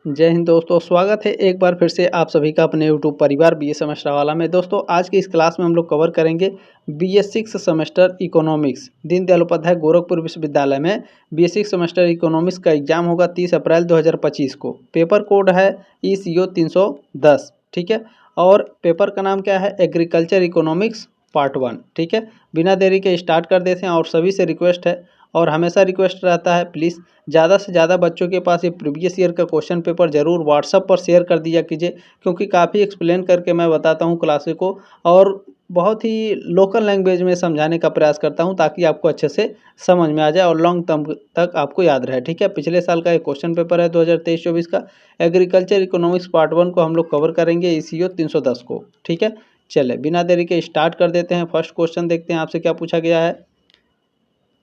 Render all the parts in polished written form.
जय हिंद दोस्तों, स्वागत है एक बार फिर से आप सभी का अपने यूट्यूब परिवार बीए सेमेस्टर वाला में। दोस्तों आज की इस क्लास में हम लोग कवर करेंगे BA 6 semester economics. Deendayal Upadhyay Gorakhpur विश्वविद्यालय में बीए 6 सेमेस्टर इकोनॉमिक्स का एग्जाम होगा 30 अप्रैल 2025 को। पेपर कोड है ECO 310, ठीक है। और पेपर का नाम क्या है? एग्रीकल्चर इकोनॉमिक्स पार्ट 1, ठीक है। बिना देरी के स्टार्ट कर देते हैं और सभी से रिक्वेस्ट है और हमेशा रिक्वेस्ट रहता है, प्लीज़ ज़्यादा से ज़्यादा बच्चों के पास ये प्रीवियस ईयर का क्वेश्चन पेपर ज़रूर व्हाट्सअप पर शेयर कर दिया कीजिए, क्योंकि काफ़ी एक्सप्लेन करके मैं बताता हूँ क्लासेस को और बहुत ही लोकल लैंग्वेज में समझाने का प्रयास करता हूँ ताकि आपको अच्छे से समझ में आ जाए और लॉन्ग टर्म तक आपको याद रहे, ठीक है। पिछले साल का एक क्वेश्चन पेपर है 2023-24 का। एग्रीकल्चर इकोनॉमिक्स पार्ट 1 को हम लोग कवर करेंगे ECO 310 को, ठीक है। चले बिना देरी के स्टार्ट कर देते हैं। फर्स्ट क्वेश्चन देखते हैं आपसे क्या पूछा गया है।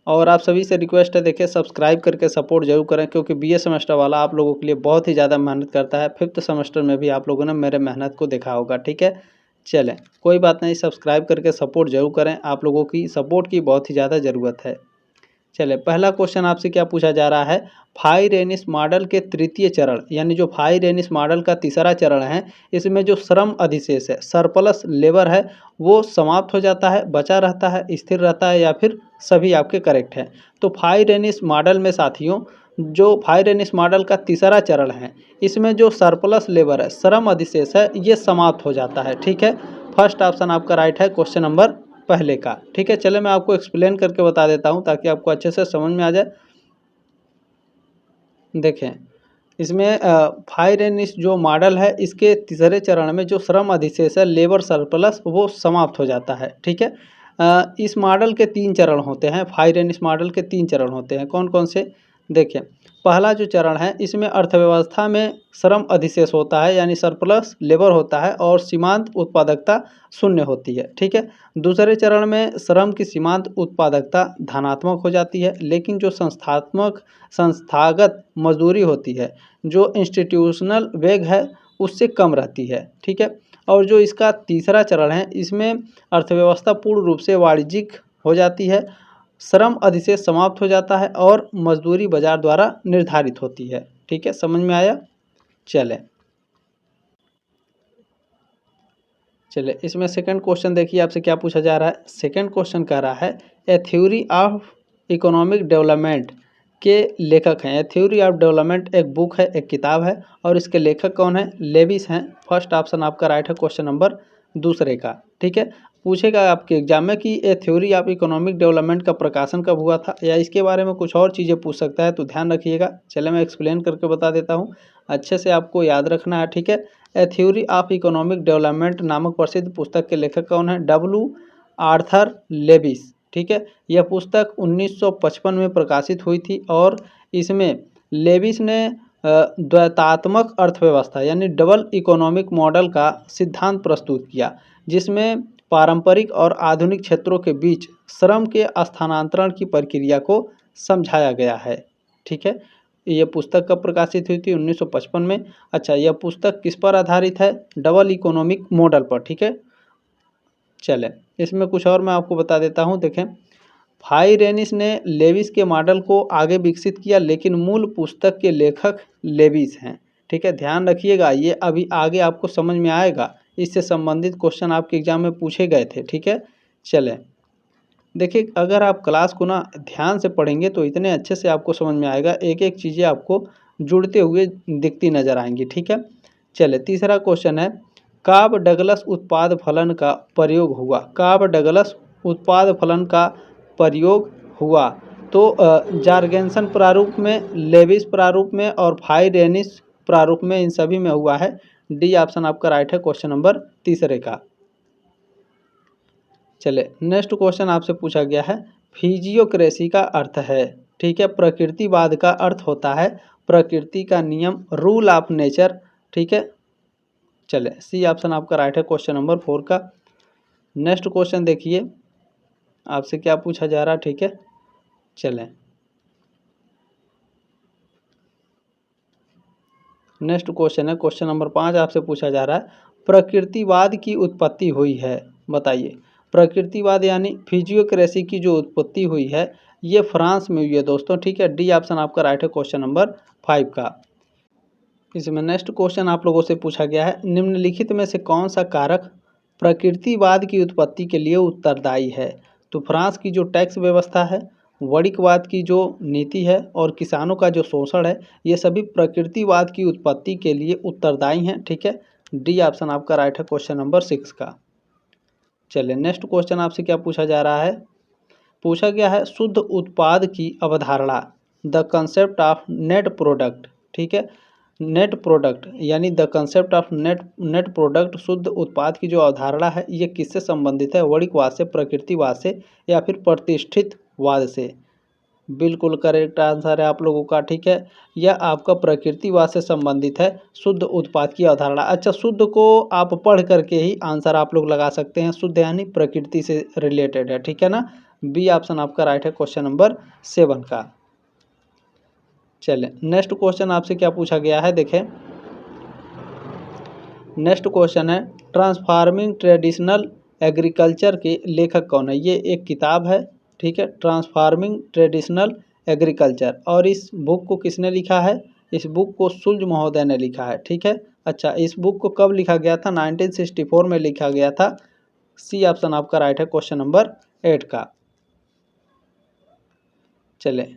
और आप सभी से रिक्वेस्ट है, देखिए सब्सक्राइब करके सपोर्ट जरूर करें, क्योंकि बीए सेमेस्टर वाला आप लोगों के लिए बहुत ही ज़्यादा मेहनत करता है। 5th सेमेस्टर में भी आप लोगों ने मेरे मेहनत को देखा होगा, ठीक है। चलें कोई बात नहीं, सब्सक्राइब करके सपोर्ट जरूर करें, आप लोगों की सपोर्ट की बहुत ही ज़्यादा ज़रूरत है। चले पहला क्वेश्चन आपसे क्या पूछा जा रहा है। फाइरेनिस मॉडल के तृतीय चरण यानी जो फाइरेनिस मॉडल का तीसरा चरण है, इसमें जो श्रम अधिशेष है, सरप्लस लेबर है, वो समाप्त हो जाता है, बचा रहता है, स्थिर रहता है, या फिर सभी आपके करेक्ट हैं। तो फाइरेनिस मॉडल में साथियों, जो फाइरेनिस मॉडल का तीसरा चरण है, इसमें जो सरप्लस लेबर है, श्रम अधिशेष है, ये समाप्त हो जाता है, ठीक है। फर्स्ट ऑप्शन आपका राइट है क्वेश्चन नंबर पहले का, ठीक है। चले मैं आपको एक्सप्लेन करके बता देता हूं ताकि आपको अच्छे से समझ में आ जाए। देखें इसमें फाइरेनिस जो मॉडल है, इसके तीसरे चरण में जो श्रम अधिशेष है, लेबर सरप्लस, वो समाप्त हो जाता है, ठीक है। इस मॉडल के 3 चरण होते हैं। फाइरेनिस मॉडल के 3 चरण होते हैं। कौन कौन से? देखिए पहला जो चरण है, इसमें अर्थव्यवस्था में श्रम अधिशेष होता है यानी सरप्लस लेबर होता है और सीमांत उत्पादकता शून्य होती है, ठीक है। दूसरे चरण में श्रम की सीमांत उत्पादकता धनात्मक हो जाती है, लेकिन जो संस्थागत मजदूरी होती है, जो इंस्टीट्यूशनल वेग है, उससे कम रहती है, ठीक है। और जो इसका तीसरा चरण है, इसमें अर्थव्यवस्था पूर्ण रूप से वाणिज्यिक हो जाती है, श्रम अधिशेष समाप्त हो जाता है और मजदूरी बाजार द्वारा निर्धारित होती है, ठीक है। समझ में आया? चले इसमें सेकंड क्वेश्चन देखिए आपसे क्या पूछा जा रहा है। सेकंड क्वेश्चन कह रहा है, ए थ्योरी ऑफ इकोनॉमिक डेवलपमेंट के लेखक हैं। ए थ्योरी ऑफ डेवलपमेंट एक बुक है, एक किताब है, और इसके लेखक कौन है? लेविस हैं। फर्स्ट ऑप्शन आपका राइट है क्वेश्चन नंबर दूसरे का, ठीक है। पूछेगा आपके एग्जाम में कि ए थ्योरी ऑफ इकोनॉमिक डेवलपमेंट का प्रकाशन कब हुआ था, या इसके बारे में कुछ और चीज़ें पूछ सकता है, तो ध्यान रखिएगा। चले मैं एक्सप्लेन करके बता देता हूँ, अच्छे से आपको याद रखना है, ठीक है। ए थ्योरी ऑफ इकोनॉमिक डेवलपमेंट नामक प्रसिद्ध पुस्तक के लेखक कौन है? आर्थर लेविस, ठीक है। यह पुस्तक 1955 में प्रकाशित हुई थी और इसमें लेविस ने द्वैतात्मक अर्थव्यवस्था यानी डबल इकोनॉमिक मॉडल का सिद्धांत प्रस्तुत किया, जिसमें पारंपरिक और आधुनिक क्षेत्रों के बीच श्रम के स्थानांतरण की प्रक्रिया को समझाया गया है, ठीक है। यह पुस्तक कब प्रकाशित हुई थी? 1955 में। अच्छा, यह पुस्तक किस पर आधारित है? डबल इकोनॉमिक मॉडल पर, ठीक है। चले इसमें कुछ और मैं आपको बता देता हूँ। देखें फाइरेनिस ने लेविस के मॉडल को आगे विकसित किया, लेकिन मूल पुस्तक के लेखक लेविस हैं, ठीक है। ध्यान रखिएगा, ये अभी आगे आपको समझ में आएगा, इससे संबंधित क्वेश्चन आपके एग्जाम में पूछे गए थे, ठीक है। चलें देखिए, अगर आप क्लास को ना ध्यान से पढ़ेंगे तो इतने अच्छे से आपको समझ में आएगा, एक एक चीज़ें आपको जुड़ते हुए दिखती नज़र आएंगी, ठीक है। चले तीसरा क्वेश्चन है, काब डगलस उत्पाद फलन का प्रयोग हुआ। काब डगलस उत्पाद फलन का प्रयोग हुआ तो जार्गेंसन प्रारूप में, लेविस प्रारूप में और फाइरेनिस प्रारूप में, इन सभी में हुआ है। डी ऑप्शन आपका राइट है क्वेश्चन नंबर तीसरे का। चले नेक्स्ट क्वेश्चन आपसे पूछा गया है, फिजियोक्रेसी का अर्थ है, ठीक है। प्रकृतिवाद का अर्थ होता है प्रकृति का नियम, रूल ऑफ नेचर, ठीक है। चले सी ऑप्शन आपका राइट है क्वेश्चन नंबर 4 का। नेक्स्ट क्वेश्चन देखिए आपसे क्या पूछा जा रहा है, ठीक है। चलें नेक्स्ट क्वेश्चन है क्वेश्चन नंबर 5 आपसे पूछा जा रहा है, प्रकृतिवाद की उत्पत्ति हुई है, बताइए। प्रकृतिवाद यानी फिजियोक्रेसी की जो उत्पत्ति हुई है, ये फ्रांस में हुई है दोस्तों, ठीक है। डी ऑप्शन आपका राइट है क्वेश्चन नंबर 5 का। इसमें नेक्स्ट क्वेश्चन आप लोगों से पूछा गया है, निम्नलिखित में से कौन सा कारक प्रकृतिवाद की उत्पत्ति के लिए उत्तरदायी है? तो फ्रांस की जो टैक्स व्यवस्था है, वणिकवाद की जो नीति है और किसानों का जो शोषण है, ये सभी प्रकृतिवाद की उत्पत्ति के लिए उत्तरदायी हैं। ठीक है, डी ऑप्शन आपका राइट है क्वेश्चन नंबर 6 का। चलिए नेक्स्ट क्वेश्चन आपसे क्या पूछा जा रहा है, पूछा गया है शुद्ध उत्पाद की अवधारणा, the concept of net product. ठीक है, नेट प्रोडक्ट यानी the concept of net product, शुद्ध उत्पाद की जो अवधारणा है ये किससे संबंधित है? वणिकवाद से, प्रकृतिवाद से या फिर प्रतिष्ठितवाद से? बिल्कुल करेक्ट आंसर है आप लोगों का। ठीक है, यह आपका प्रकृतिवाद से संबंधित है, शुद्ध उत्पाद की अवधारणा। अच्छा, शुद्ध को आप पढ़ करके ही आंसर आप लोग लगा सकते हैं, शुद्ध यानी प्रकृति से रिलेटेड है। ठीक है ना, बी ऑप्शन आपका राइट है क्वेश्चन नंबर 7 का। चलिए नेक्स्ट क्वेश्चन आपसे क्या पूछा गया है, देखें नेक्स्ट क्वेश्चन है, ट्रांसफार्मिंग ट्रेडिशनल एग्रीकल्चर के लेखक कौन है? ये एक किताब है। ठीक है, ट्रांसफार्मिंग ट्रेडिशनल एग्रीकल्चर, और इस बुक को किसने लिखा है? इस बुक को सुल्ज महोदय ने लिखा है। ठीक है, अच्छा इस बुक को कब लिखा गया था? 1964 में लिखा गया था। सी ऑप्शन आपका राइट है क्वेश्चन नंबर 8 का। चलिए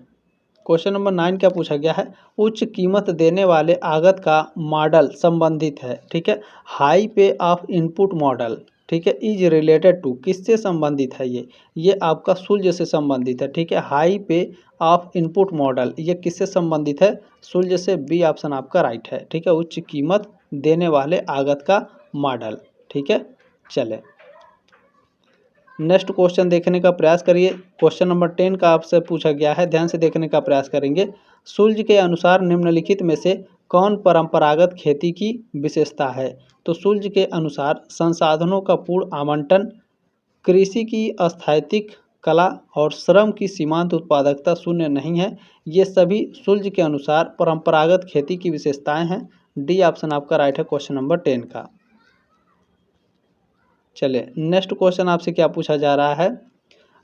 क्वेश्चन नंबर 9 क्या पूछा गया है, उच्च कीमत देने वाले आगत का मॉडल संबंधित है। ठीक है, हाई पे ऑफ इनपुट मॉडल। ठीक है, इज रिलेटेड टू, किससे संबंधित है? ये आपका शुल्क से संबंधित है। ठीक है, हाई पे ऑफ इनपुट मॉडल ये किससे संबंधित है? शुल्क से। बी ऑप्शन आपका राइट है। ठीक है, उच्च कीमत देने वाले आगत का मॉडल। ठीक है, चले नेक्स्ट क्वेश्चन देखने का प्रयास करिए। क्वेश्चन नंबर 10 का आपसे पूछा गया है, ध्यान से देखने का प्रयास करेंगे। शुल्क के अनुसार निम्नलिखित में से कौन परंपरागत खेती की विशेषता है? तो शुल्क के अनुसार संसाधनों का पूर्ण आवंटन, कृषि की स्थैतिक कला और श्रम की सीमांत उत्पादकता शून्य नहीं है। ये सभी शुल्क के अनुसार परंपरागत खेती की विशेषताएं हैं। डी ऑप्शन आपका राइट है क्वेश्चन नंबर 10 का। चलिए नेक्स्ट क्वेश्चन आपसे क्या पूछा जा रहा है,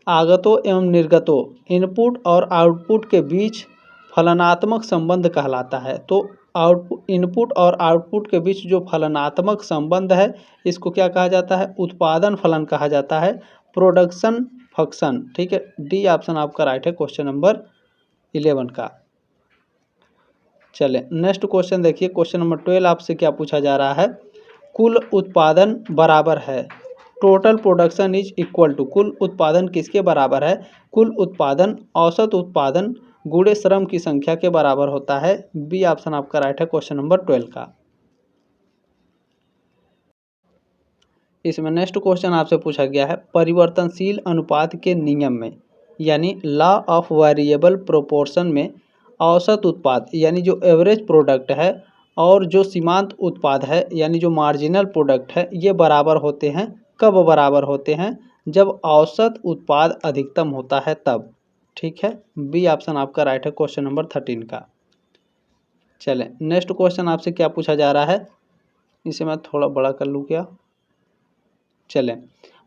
आगतों एवं निर्गतों, इनपुट और आउटपुट के बीच फलनात्मक संबंध कहलाता है। तो इनपुट और आउटपुट के बीच जो फलनात्मक संबंध है इसको क्या कहा जाता है? उत्पादन फलन कहा जाता है, प्रोडक्शन फंक्शन। ठीक है, डी ऑप्शन आपका राइट है क्वेश्चन नंबर 11 का। चले नेक्स्ट क्वेश्चन देखिए, क्वेश्चन नंबर 12 आपसे क्या पूछा जा रहा है, कुल उत्पादन बराबर है, total production is equal to, कुल उत्पादन किसके बराबर है? कुल उत्पादन औसत उत्पादन गुणे श्रम की संख्या के बराबर होता है। बी ऑप्शन आपका राइट है क्वेश्चन नंबर 12 का। इसमें नेक्स्ट क्वेश्चन आपसे पूछा गया है, परिवर्तनशील अनुपात के नियम में यानी लॉ ऑफ वेरिएबल प्रोपोर्शन में औसत उत्पाद यानी जो एवरेज प्रोडक्ट है और जो सीमांत उत्पाद है यानी जो मार्जिनल प्रोडक्ट है ये बराबर होते हैं। कब बराबर होते हैं? जब औसत उत्पाद अधिकतम होता है तब। ठीक है, बी ऑप्शन आपका राइट है क्वेश्चन नंबर 13 का। चलें नेक्स्ट क्वेश्चन आपसे क्या पूछा जा रहा है, इसे मैं थोड़ा बड़ा कर लूँ क्या? चलें,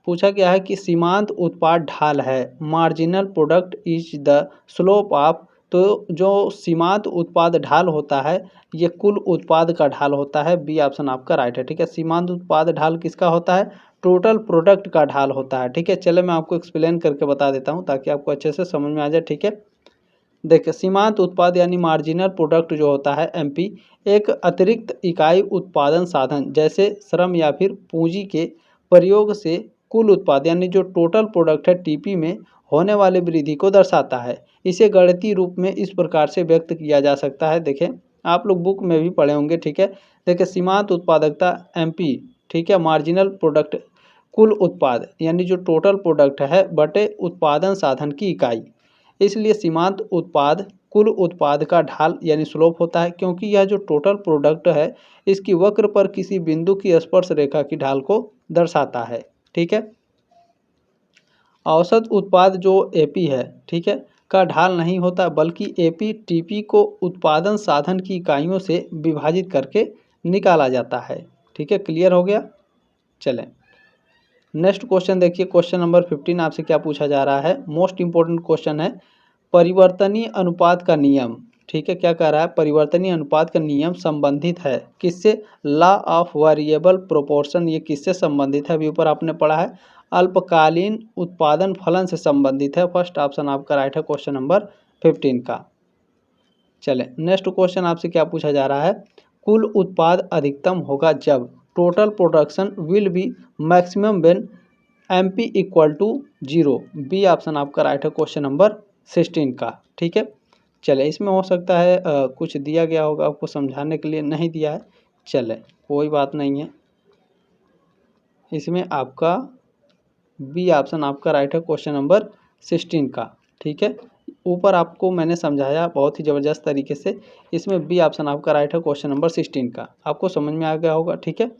पूछा गया है कि सीमांत उत्पाद ढाल है, marginal product is the slope of, तो जो सीमांत उत्पाद ढाल होता है ये कुल उत्पाद का ढाल होता है। बी ऑप्शन आपका राइट है। ठीक है, सीमांत उत्पाद ढाल किसका होता है? टोटल प्रोडक्ट का ढाल होता है। ठीक है, चले मैं आपको एक्सप्लेन करके बता देता हूँ ताकि आपको अच्छे से समझ में आ जाए। ठीक है, देखिए सीमांत उत्पाद यानी मार्जिनल प्रोडक्ट जो होता है एमपी, एक अतिरिक्त इकाई उत्पादन साधन जैसे श्रम या फिर पूंजी के प्रयोग से कुल उत्पाद यानी जो टोटल प्रोडक्ट है टीपी में होने वाली वृद्धि को दर्शाता है। इसे गणितीय रूप में इस प्रकार से व्यक्त किया जा सकता है, देखें आप लोग बुक में भी पढ़े होंगे। ठीक है, देखिए सीमांत उत्पादकता एमपी, ठीक है, मार्जिनल प्रोडक्ट कुल उत्पाद यानी जो टोटल प्रोडक्ट है बटे उत्पादन साधन की इकाई, इसलिए सीमांत उत्पाद कुल उत्पाद का ढाल यानी स्लोप होता है, क्योंकि यह जो टोटल प्रोडक्ट है इसकी वक्र पर किसी बिंदु की स्पर्श रेखा की ढाल को दर्शाता है। ठीक है, औसत उत्पाद जो एपी है, ठीक है, का ढाल नहीं होता बल्कि एपी टीपी को उत्पादन साधन की इकाइयों से विभाजित करके निकाला जाता है। ठीक है, क्लियर हो गया? चलें नेक्स्ट क्वेश्चन देखिए, क्वेश्चन नंबर 15 आपसे क्या पूछा जा रहा है, मोस्ट इंपॉर्टेंट क्वेश्चन है, परिवर्तनीय अनुपात का नियम। ठीक है, क्या कह रहा है, परिवर्तनीय अनुपात का नियम संबंधित है किससे, लॉ ऑफ वेरिएबल प्रोपोर्शन, ये किससे संबंधित है, अभी ऊपर आपने पढ़ा है, अल्पकालीन उत्पादन फलन से संबंधित है। फर्स्ट ऑप्शन आपका राइट है क्वेश्चन नंबर 15 का। चले नेक्स्ट क्वेश्चन आपसे क्या पूछा जा रहा है, कुल उत्पाद अधिकतम होगा जब total production will be maximum when MP equal to 0। B option आपका राइट है क्वेश्चन नंबर 16 का। ठीक है, चले इसमें हो सकता है कुछ दिया गया होगा आपको समझाने के लिए, नहीं दिया है, चले कोई बात नहीं है, इसमें आपका बी ऑप्शन आपका राइट है क्वेश्चन नंबर 16 का। ठीक है, ऊपर आपको मैंने समझाया बहुत ही ज़बरदस्त तरीके से, इसमें बी ऑप्शन आपका राइट है क्वेश्चन नंबर 16 का, आपको समझ में आ गया होगा। ठीक है,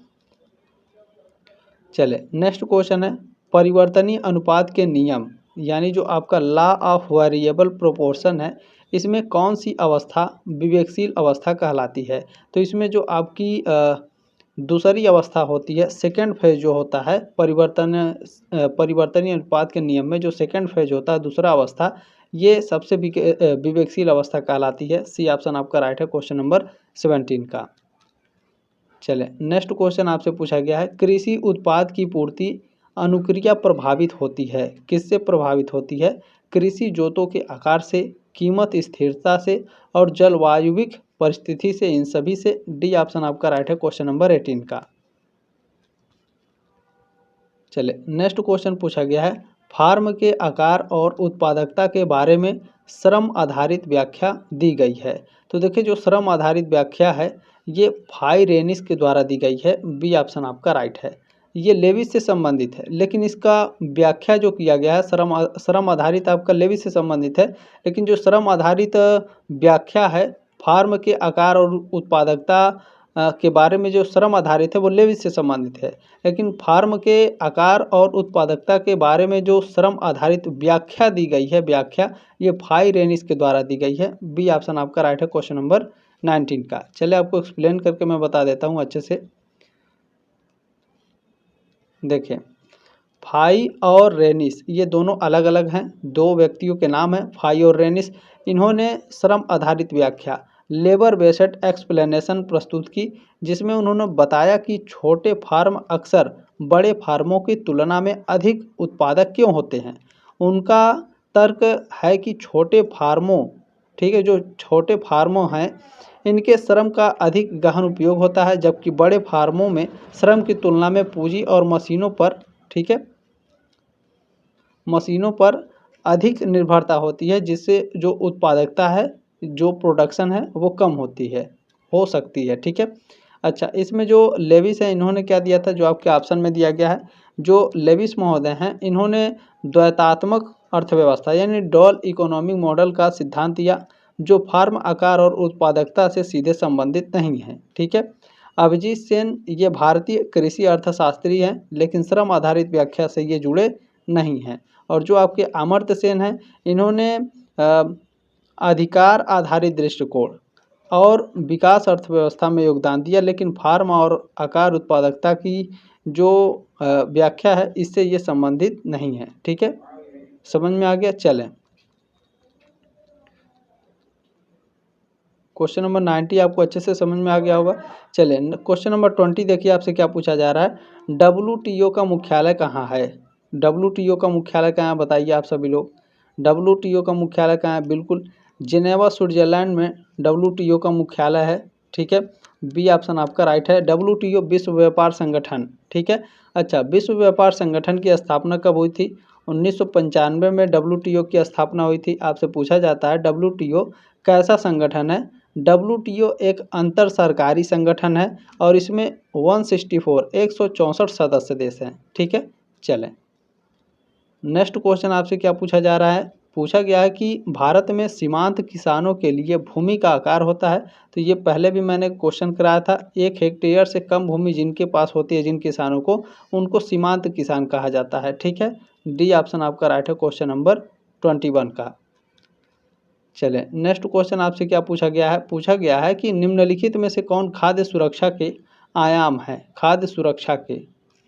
चले नेक्स्ट क्वेश्चन है, परिवर्तनीय अनुपात के नियम यानी जो आपका लॉ ऑफ वेरिएबल प्रोपोर्शन है, इसमें कौन सी अवस्था विवेकशील अवस्था कहलाती है। तो इसमें जो आपकी दूसरी अवस्था होती है, सेकेंड फेज जो होता है परिवर्तनीय अनुपात के नियम में जो सेकेंड फेज होता है, दूसरा अवस्था, ये सबसे विवेकशील अवस्था कहलाती है। सी ऑप्शन आपका राइट है क्वेश्चन नंबर 17 का। चले नेक्स्ट क्वेश्चन आपसे पूछा गया है, कृषि उत्पाद की पूर्ति अनुक्रिया प्रभावित होती है, किससे प्रभावित होती है, कृषि जोतों के आकार से, कीमत स्थिरता से और जलवायुविक परिस्थिति से, इन सभी से। डी ऑप्शन आपका राइट है क्वेश्चन नंबर 18 का। चले नेक्स्ट क्वेश्चन पूछा गया है, फार्म के आकार और उत्पादकता के बारे में श्रम आधारित व्याख्या दी गई है। तो देखिए जो श्रम आधारित व्याख्या है ये फाई रेनिस के द्वारा दी गई है। बी ऑप्शन आपका राइट है, ये लेविस से संबंधित है, लेकिन इसका व्याख्या जो किया गया है श्रम आधारित आपका लेविस से संबंधित है, लेकिन जो श्रम आधारित व्याख्या है फार्म के आकार और उत्पादकता के बारे में जो श्रम आधारित है वो लेविस से संबंधित है, लेकिन फार्म के आकार और उत्पादकता के बारे में जो श्रम आधारित व्याख्या दी गई है, व्याख्या ये फाई रेनिस के द्वारा दी गई है। बी ऑप्शन आपका राइट है क्वेश्चन नंबर 19 का। चलिए आपको एक्सप्लेन करके मैं बता देता हूँ अच्छे से। देखिए फाई और रेनिस ये दोनों अलग अलग हैं, दो व्यक्तियों के नाम हैं फाई और रेनिस। इन्होंने श्रम आधारित व्याख्या लेबर बेस्ड एक्सप्लेनेशन प्रस्तुत की, जिसमें उन्होंने बताया कि छोटे फार्म अक्सर बड़े फार्मों की तुलना में अधिक उत्पादक क्यों होते हैं। उनका तर्क है कि छोटे फार्मों, ठीक है, जो छोटे फार्मों हैं इनके श्रम का अधिक गहन उपयोग होता है, जबकि बड़े फार्मों में श्रम की तुलना में पूंजी और मशीनों पर, ठीक है, मशीनों पर अधिक निर्भरता होती है, जिससे जो उत्पादकता है, जो प्रोडक्शन है वो कम होती है, हो सकती है। ठीक है, अच्छा इसमें जो लेविस है इन्होंने क्या दिया था, जो आपके ऑप्शन में दिया गया है, जो लेविस महोदय हैं इन्होंने द्वैतात्मक अर्थव्यवस्था यानी डॉल इकोनॉमिक मॉडल का सिद्धांत दिया, जो फार्म आकार और उत्पादकता से सीधे संबंधित नहीं है। ठीक है, अभिजीत सेन ये भारतीय कृषि अर्थशास्त्री हैं, लेकिन श्रम आधारित व्याख्या से ये जुड़े नहीं हैं। और जो आपके अमर्त्य सेन हैं इन्होंने अधिकार आधारित दृष्टिकोण और विकास अर्थव्यवस्था में योगदान दिया, लेकिन फार्म और आकार उत्पादकता की जो व्याख्या है इससे ये संबंधित नहीं है। ठीक है, समझ में आ गया। चलें क्वेश्चन नंबर 90 आपको अच्छे से समझ में आ गया होगा। चलें क्वेश्चन नंबर 20 देखिए आपसे क्या पूछा जा रहा है, WTO का मुख्यालय कहाँ है। WTO का मुख्यालय कहाँ है बताइए आप सभी लोग। WTO का मुख्यालय कहाँ है, बिल्कुल जिनेवा स्विट्जरलैंड में WTO का मुख्यालय है। ठीक है, बी ऑप्शन आपका राइट है। WTO विश्व व्यापार संगठन। ठीक है, अच्छा विश्व व्यापार संगठन की स्थापना कब हुई थी, 1995 में WTO की स्थापना हुई थी। आपसे पूछा जाता है WTO कैसा संगठन है। WTO एक अंतर सरकारी संगठन है और इसमें 164 सदस्य देश हैं। ठीक है, चलें नेक्स्ट क्वेश्चन आपसे क्या पूछा जा रहा है, पूछा गया है कि भारत में सीमांत किसानों के लिए भूमि का आकार होता है। तो ये पहले भी मैंने क्वेश्चन कराया था, 1 हेक्टेयर से कम भूमि जिनके पास होती है जिन किसानों को, उनको सीमांत किसान कहा जाता है। ठीक है, डी ऑप्शन आपका राइट है क्वेश्चन नंबर 21 का। चलें नेक्स्ट क्वेश्चन आपसे क्या पूछा गया है, पूछा गया है कि निम्नलिखित में से कौन खाद्य सुरक्षा के आयाम हैं। खाद्य सुरक्षा के,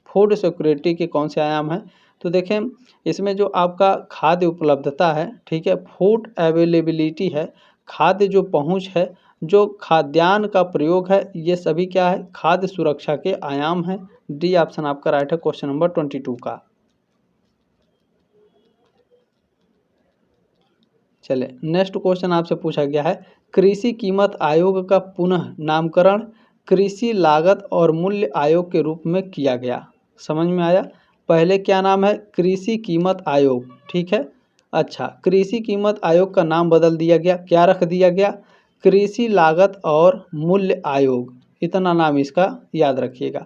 फूड सिक्योरिटी के कौन से आयाम हैं। तो देखें इसमें जो आपका खाद्य उपलब्धता है, ठीक है, फूड अवेलेबिलिटी है, खाद्य जो पहुंच है, जो खाद्यान्न का प्रयोग है, ये सभी क्या है, खाद्य सुरक्षा के आयाम हैं। डी ऑप्शन आपका राइट है क्वेश्चन नंबर 22 का। चले नेक्स्ट क्वेश्चन आपसे पूछा गया है, कृषि कीमत आयोग का पुनः नामकरण कृषि लागत और मूल्य आयोग के रूप में किया गया। समझ में आया? पहले क्या नाम है, कृषि कीमत आयोग, ठीक है। अच्छा, कृषि कीमत आयोग का नाम बदल दिया गया, क्या रख दिया गया, कृषि लागत और मूल्य आयोग, इतना नाम इसका याद रखिएगा।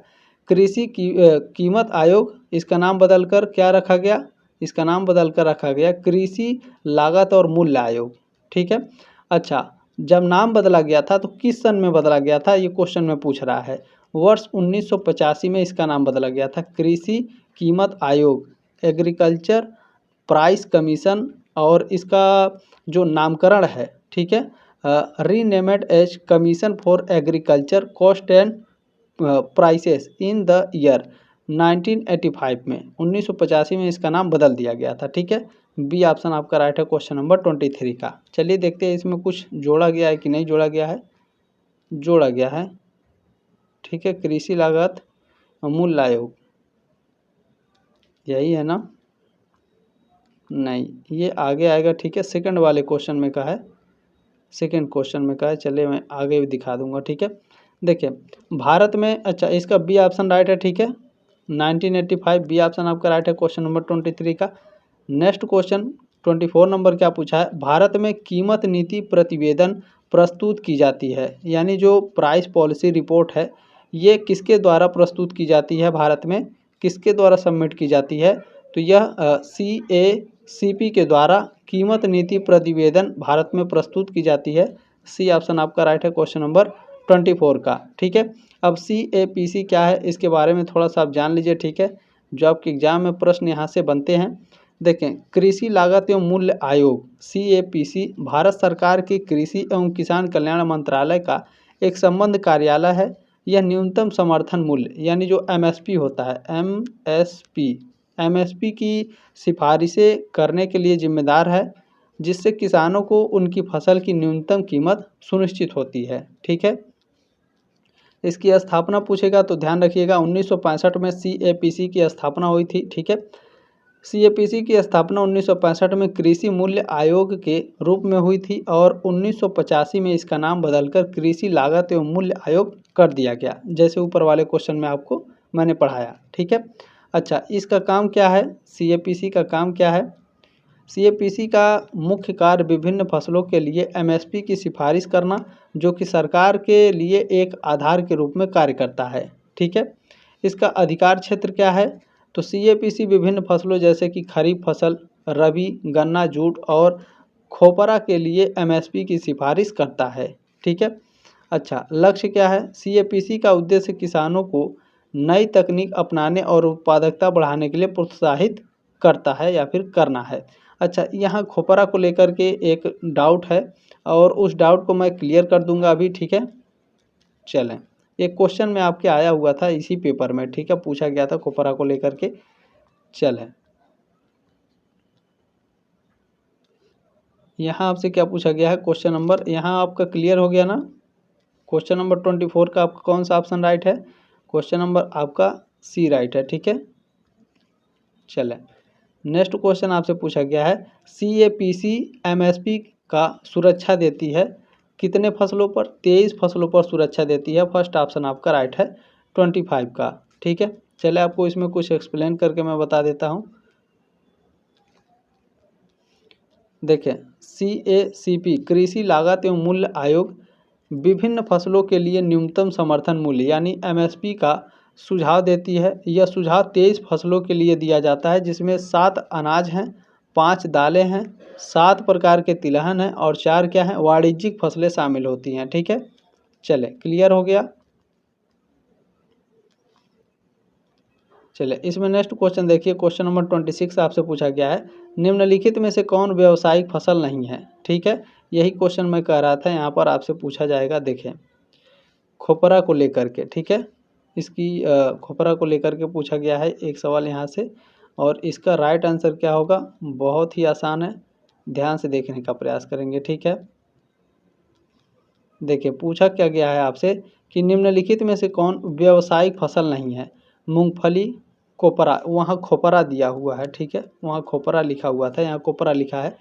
कृषि कीमत आयोग, इसका नाम बदलकर क्या रखा गया, इसका नाम बदल कर रखा गया कृषि लागत और मूल्य आयोग, ठीक है। अच्छा, जब नाम बदला गया था तो किस सन में बदला गया था, ये क्वेश्चन में पूछ रहा है। वर्ष 1985 में इसका नाम बदला गया था कृषि कीमत आयोग, एग्रीकल्चर प्राइस कमीशन, और इसका जो नामकरण है, ठीक है, renamed as commission for agriculture cost and prices in the year 1985 में, 1985 में इसका नाम बदल दिया गया था, ठीक है। बी ऑप्शन आपका राइट है क्वेश्चन नंबर 23 का। चलिए देखते हैं इसमें कुछ जोड़ा गया है कि नहीं जोड़ा गया है। जोड़ा गया है, ठीक है, कृषि लागत मूल्य आयोग, यही है ना? नहीं, ये आगे आएगा, ठीक है, सेकंड वाले क्वेश्चन में कहा है, सेकंड क्वेश्चन में कहा है। चलिए मैं आगे भी दिखा दूंगा, ठीक है। देखिए भारत में, अच्छा इसका बी ऑप्शन राइट है, ठीक है, 1985 बी ऑप्शन आपका राइट है क्वेश्चन नंबर 23 का। नेक्स्ट क्वेश्चन 24 नंबर क्या पूछा है, भारत में कीमत नीति प्रतिवेदन प्रस्तुत की जाती है, यानी जो प्राइस पॉलिसी रिपोर्ट है, ये किसके द्वारा प्रस्तुत की जाती है, भारत में किसके द्वारा सबमिट की जाती है, तो यह CACP के द्वारा कीमत नीति प्रतिवेदन भारत में प्रस्तुत की जाती है। सी ऑप्शन आपका राइट है क्वेश्चन नंबर 24 का, ठीक है। अब CAPC क्या है, इसके बारे में थोड़ा सा आप जान लीजिए, ठीक है, जो आपके एग्जाम में प्रश्न यहाँ से बनते हैं। देखें, कृषि लागत एवं मूल्य आयोग CAPC भारत सरकार के कृषि एवं किसान कल्याण मंत्रालय का एक संबंध कार्यालय है। यह न्यूनतम समर्थन मूल्य, यानी जो MSP होता है, MSP की सिफारिशें करने के लिए जिम्मेदार है, जिससे किसानों को उनकी फसल की न्यूनतम कीमत सुनिश्चित होती है, ठीक है। इसकी स्थापना पूछेगा तो ध्यान रखिएगा 1965 में CAPC की स्थापना हुई थी, ठीक है। CAPC की स्थापना 1965 में कृषि मूल्य आयोग के रूप में हुई थी और 1985 में इसका नाम बदलकर कृषि लागत एवं मूल्य आयोग कर दिया गया, जैसे ऊपर वाले क्वेश्चन में आपको मैंने पढ़ाया, ठीक है। अच्छा, इसका काम क्या है, CAPC का काम क्या है, CAPC का मुख्य कार्य विभिन्न फसलों के लिए MSP की सिफारिश करना, जो कि सरकार के लिए एक आधार के रूप में कार्य करता है, ठीक है। इसका अधिकार क्षेत्र क्या है, तो CAPC विभिन्न फसलों जैसे कि खरीफ फसल, रबी, गन्ना, जूट और खोपरा के लिए MSP की सिफारिश करता है, ठीक है। अच्छा, लक्ष्य क्या है, CAPC का उद्देश्य किसानों को नई तकनीक अपनाने और उत्पादकता बढ़ाने के लिए प्रोत्साहित करता है या फिर करना है। अच्छा, यहाँ खोपरा को लेकर के एक डाउट है और उस डाउट को मैं क्लियर कर दूंगा अभी, ठीक है। चलें, एक क्वेश्चन में आपके आया हुआ था इसी पेपर में, ठीक है, पूछा गया था खोपरा को लेकर के। चलें, यहाँ आपसे क्या पूछा गया है, क्वेश्चन नंबर, यहाँ आपका क्लियर हो गया ना, क्वेश्चन नंबर 24 का आपका कौन सा ऑप्शन राइट है, क्वेश्चन नंबर आपका सी राइट है, ठीक है। चलें, नेक्स्ट क्वेश्चन आपसे पूछा गया है, CAPC MSP का सुरक्षा देती है कितने फसलों पर, 23 फसलों पर सुरक्षा देती है। फर्स्ट ऑप्शन आपका राइट है 25 का, ठीक है। चले आपको इसमें कुछ एक्सप्लेन करके मैं बता देता हूँ। देखें, CACP कृषि लागत एवं मूल्य आयोग विभिन्न फसलों के लिए न्यूनतम समर्थन मूल्य यानी MSP का सुझाव देती है। यह सुझाव 23 फसलों के लिए दिया जाता है, जिसमें 7 अनाज हैं, 5 दालें हैं, 7 प्रकार के तिलहन हैं और 4 क्या हैं, वाणिज्यिक फसलें शामिल होती हैं, ठीक है। चले, क्लियर हो गया। चलिए इसमें नेक्स्ट क्वेश्चन देखिए, क्वेश्चन नंबर 26 आपसे पूछा गया है, निम्नलिखित में से कौन व्यावसायिक फसल नहीं है, ठीक है। यही क्वेश्चन मैं कह रहा था, यहाँ पर आपसे पूछा जाएगा। देखें, खोपरा को लेकर के, ठीक है, इसकी खोपरा को लेकर के पूछा गया है एक सवाल यहाँ से, और इसका राइट आंसर क्या होगा, बहुत ही आसान है, ध्यान से देखने का प्रयास करेंगे, ठीक है। देखिए पूछा क्या गया है आपसे कि निम्नलिखित में से कौन व्यावसायिक फसल नहीं है। मूंगफली, कोपरा, वहाँ खोपरा दिया हुआ है, ठीक है, वहाँ खोपरा लिखा हुआ था, यहाँ कोपरा लिखा है,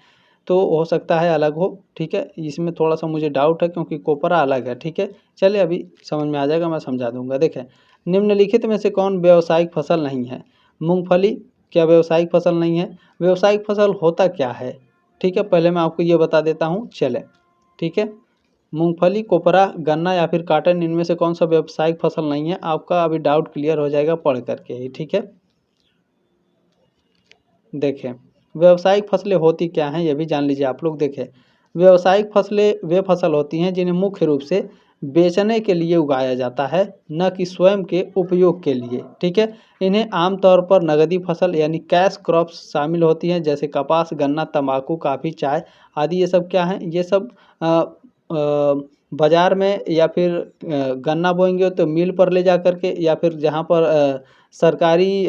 तो हो सकता है अलग हो, ठीक है, इसमें थोड़ा सा मुझे डाउट है क्योंकि कोपरा अलग है, ठीक है। चलिए अभी समझ में आ जाएगा, मैं समझा दूंगा। देखें निम्नलिखित में से कौन व्यावसायिक फसल नहीं है। मूंगफली क्या व्यावसायिक फसल नहीं है? व्यावसायिक फसल होता क्या है, ठीक है, पहले मैं आपको ये बता देता हूँ, चले, ठीक है। मूंगफली, कोपरा, गन्ना या फिर काटन, इनमें से कौन सा व्यावसायिक फसल नहीं है? आपका अभी डाउट क्लियर हो जाएगा पढ़ करके ही, ठीक है। देखें व्यावसायिक फसलें होती क्या हैं ये भी जान लीजिए आप लोग। देखें व्यावसायिक फसलें वे फसल होती हैं जिन्हें मुख्य रूप से बेचने के लिए उगाया जाता है, न कि स्वयं के उपयोग के लिए, ठीक है। इन्हें आमतौर पर नगदी फसल यानी कैश क्रॉप्स शामिल होती हैं, जैसे कपास, गन्ना, तंबाकू, कॉफ़ी, चाय आदि। ये सब क्या हैं? ये सब बाज़ार में या फिर गन्ना बोएंगे तो मिल पर ले जा कर के, या फिर जहाँ पर सरकारी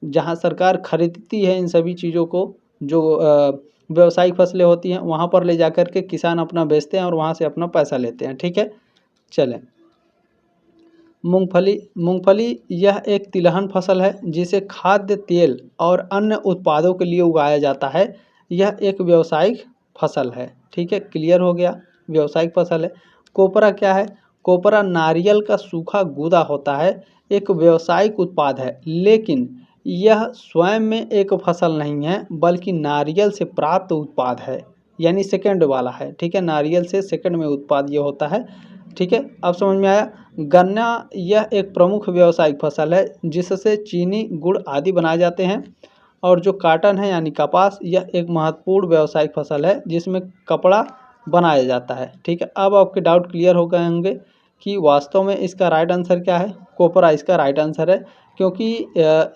जहाँ सरकार खरीदती है इन सभी चीज़ों को, जो व्यावसायिक फसलें होती हैं, वहाँ पर ले जा कर के किसान अपना बेचते हैं और वहाँ से अपना पैसा लेते हैं, ठीक है। चलें मूंगफली, मूंगफली यह एक तिलहन फसल है जिसे खाद्य तेल और अन्य उत्पादों के लिए उगाया जाता है। यह एक व्यावसायिक फसल है, ठीक है, क्लियर हो गया, व्यावसायिक फसल है। कोपरा क्या है? कोपरा नारियल का सूखा गूदा होता है, एक व्यावसायिक उत्पाद है, लेकिन यह स्वयं में एक फसल नहीं है बल्कि नारियल से प्राप्त उत्पाद है, यानी सेकंड वाला है, ठीक है, नारियल से सेकंड में उत्पाद ये होता है, ठीक है। अब समझ में आया। गन्ना यह एक प्रमुख व्यावसायिक फसल है जिससे चीनी, गुड़ आदि बनाए जाते हैं। और जो काटन है यानी कपास, यह एक महत्वपूर्ण व्यावसायिक फसल है जिसमें कपड़ा बनाया जाता है, ठीक है। अब आपके डाउट क्लियर हो गए होंगे कि वास्तव में इसका राइट आंसर क्या है। कोपरा इसका राइट आंसर है, क्योंकि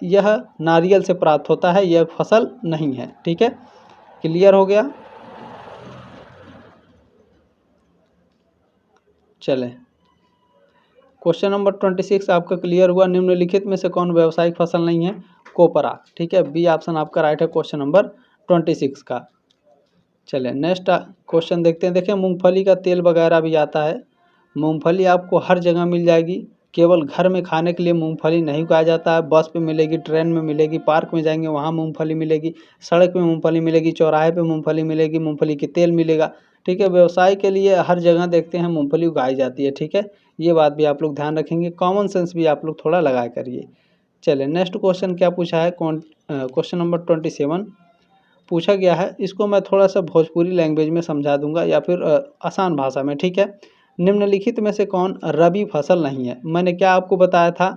यह नारियल से प्राप्त होता है, यह फसल नहीं है, ठीक है, क्लियर हो गया। चलें क्वेश्चन नंबर 26 आपका क्लियर हुआ। निम्नलिखित में से कौन व्यावसायिक फसल नहीं है? कोपरा, ठीक है, बी ऑप्शन आपका राइट है क्वेश्चन नंबर 26 का। चलें नेक्स्ट क्वेश्चन देखते हैं। देखिए मूंगफली का तेल वगैरह भी आता है। मूंगफली आपको हर जगह मिल जाएगी, केवल घर में खाने के लिए मूंगफली नहीं उगाया जाता है। बस पे मिलेगी, ट्रेन में मिलेगी, पार्क में जाएंगे वहाँ मूंगफली मिलेगी, सड़क पे मूंगफली मिलेगी, चौराहे पे मूंगफली मिलेगी, मूंगफली के तेल मिलेगा, ठीक है। व्यवसाय के लिए हर जगह देखते हैं मूंगफली उगाई जाती है, ठीक है, ये बात भी आप लोग ध्यान रखेंगे। कॉमन सेंस भी आप लोग थोड़ा लगाया करिए। चलिए नेक्स्ट क्वेश्चन क्या पूछा है, क्वेश्चन नंबर 27 पूछा गया है। इसको मैं थोड़ा सा भोजपुरी लैंग्वेज में समझा दूंगा या फिर आसान भाषा में, ठीक है। निम्नलिखित में से कौन रबी फसल नहीं है? मैंने क्या आपको बताया था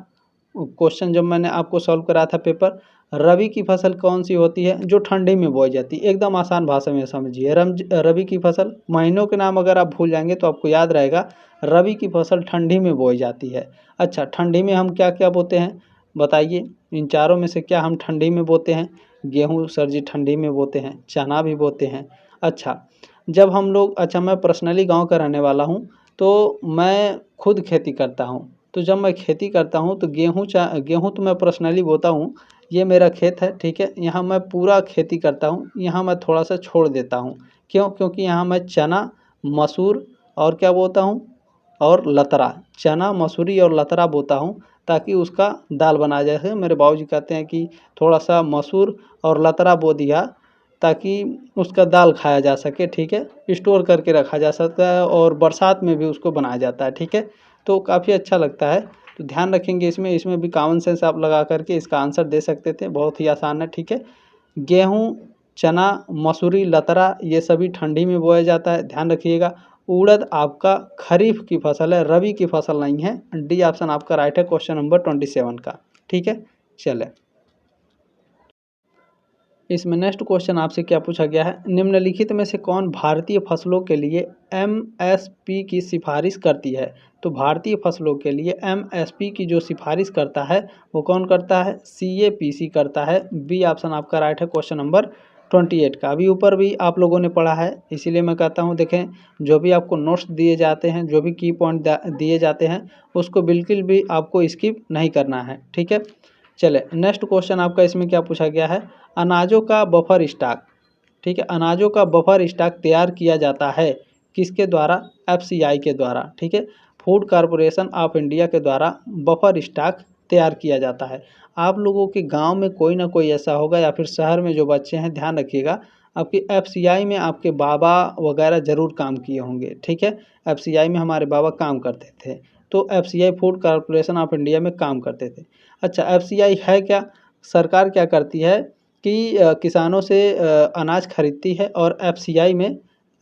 क्वेश्चन जब मैंने आपको सॉल्व कराया था पेपर, रबी की फसल कौन सी होती है? जो ठंडी में बोई जाती है। एकदम आसान भाषा में समझिए। रबी की फसल, महीनों के नाम अगर आप भूल जाएंगे तो आपको याद रहेगा, रबी की फसल ठंडी में बोई जाती है। अच्छा ठंडी में हम क्या क्या बोते हैं बताइए, इन चारों में से क्या हम ठंडी में बोते हैं? गेहूँ सर जी ठंडी में बोते हैं, चना भी बोते हैं। अच्छा जब हम लोग, अच्छा मैं पर्सनली गांव का रहने वाला हूं, तो मैं खुद खेती करता हूं, तो जब मैं खेती करता हूं तो गेहूँ तो मैं पर्सनली बोता हूं, ये मेरा खेत है, ठीक है, यहाँ मैं पूरा खेती करता हूं, यहाँ मैं थोड़ा सा छोड़ देता हूं। क्यों? क्योंकि यहाँ मैं चना, मसूर और क्या बोता हूँ, और लतरा, चना, मसूरी और लतरा बोता हूँ, ताकि उसका दाल बना जाए। मेरे बाबूजी कहते हैं कि थोड़ा सा मसूर और लतरा बो दिया ताकि उसका दाल खाया जा सके, ठीक है, स्टोर करके रखा जा सकता है और बरसात में भी उसको बनाया जाता है, ठीक है, तो काफ़ी अच्छा लगता है। तो ध्यान रखेंगे इसमें, इसमें भी कॉमन सेंस आप लगा करके इसका आंसर दे सकते थे, बहुत ही आसान है, ठीक है। गेहूँ, चना, मसूरी, लतरा ये सभी ठंडी में बोया जाता है, ध्यान रखिएगा। उड़द आपका खरीफ की फसल है, रबी की फसल नहीं है। डी ऑप्शन आपका राइट है क्वेश्चन नंबर 27 का, ठीक है। चले इसमें नेक्स्ट क्वेश्चन आपसे क्या पूछा गया है, निम्नलिखित में से कौन भारतीय फसलों के लिए एमएसपी की सिफारिश करती है? तो भारतीय फसलों के लिए एमएसपी की जो सिफारिश करता है वो कौन करता है? सीएपीसी करता है। बी ऑप्शन आपका राइट है क्वेश्चन नंबर 28 का। अभी ऊपर भी आप लोगों ने पढ़ा है, इसीलिए मैं कहता हूँ देखें, जो भी आपको नोट्स दिए जाते हैं, जो भी की पॉइंट दिए जाते हैं, उसको बिल्कुल भी आपको स्किप नहीं करना है, ठीक है। चले नेक्स्ट क्वेश्चन आपका इसमें क्या पूछा गया है, अनाजों का बफर स्टॉक, ठीक है, अनाजों का बफर स्टॉक तैयार किया जाता है किसके द्वारा? एफसीआई के द्वारा, ठीक है। फूड कॉरपोरेशन ऑफ इंडिया के द्वारा बफर स्टॉक तैयार किया जाता है। आप लोगों के गांव में कोई ना कोई ऐसा होगा या फिर शहर में जो बच्चे हैं, ध्यान रखिएगा, आपकी एफसीआई में आपके बाबा वगैरह ज़रूर काम किए होंगे, ठीक है। एफसीआई में हमारे बाबा काम करते थे, तो FCI food corporation of India में काम करते थे। अच्छा, एफसीआई है क्या? सरकार क्या करती है कि किसानों से अनाज खरीदती है और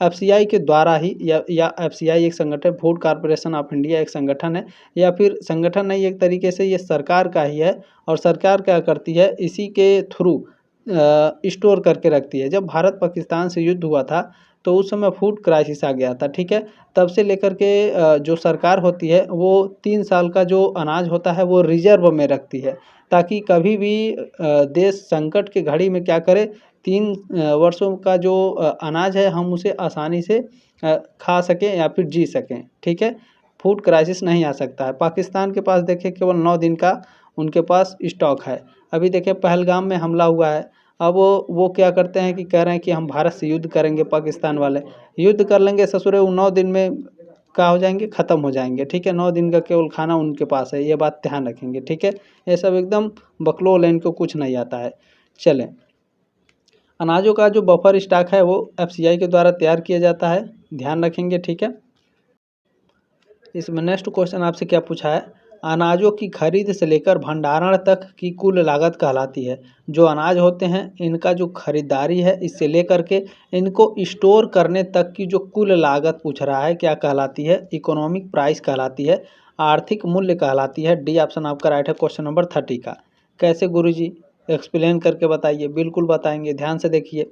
एफसीआई के द्वारा ही या एफसीआई एक संगठन, फूड कॉरपोरेशन ऑफ इंडिया एक संगठन है, या फिर संगठन नहीं, एक तरीके से ये सरकार का ही है। और सरकार क्या करती है, इसी के थ्रू स्टोर करके रखती है। जब भारत पाकिस्तान से युद्ध हुआ था तो उस समय फूड क्राइसिस आ गया था, ठीक है। तब से लेकर के जो सरकार होती है वो 3 साल का जो अनाज होता है वो रिजर्व में रखती है, ताकि कभी भी देश संकट की घड़ी में क्या करे, 3 वर्षों का जो अनाज है हम उसे आसानी से खा सकें या फिर जी सकें, ठीक है। फूड क्राइसिस नहीं आ सकता है। पाकिस्तान के पास देखिए केवल 9 दिन का उनके पास स्टॉक है। अभी देखिए पहलगाम में हमला हुआ है, अब वो क्या करते हैं कि कह रहे हैं कि हम भारत से युद्ध करेंगे, पाकिस्तान वाले युद्ध कर लेंगे, ससुरे वो 9 दिन में क्या हो जाएंगे, ख़त्म हो जाएंगे, ठीक है। 9 दिन का केवल खाना उनके पास है, ये बात ध्यान रखेंगे, ठीक है। ये सब एकदम बकलोल है, इनको कुछ नहीं आता है। चलें, अनाजों का जो बफर स्टॉक है वो एफसीआई के द्वारा तैयार किया जाता है, ध्यान रखेंगे, ठीक है। इसमें नेक्स्ट क्वेश्चन आपसे क्या पूछा है, अनाजों की खरीद से लेकर भंडारण तक की कुल लागत कहलाती है। जो अनाज होते हैं इनका जो खरीदारी है इससे लेकर के इनको स्टोर करने तक की जो कुल लागत पूछ रहा है, क्या कहलाती है? इकोनॉमिक प्राइस कहलाती है, आर्थिक मूल्य कहलाती है। डी ऑप्शन आपका राइट है क्वेश्चन नंबर 30 का। कैसे गुरुजी, एक्सप्लेन करके बताइए। बिल्कुल बताएंगे, ध्यान से देखिए।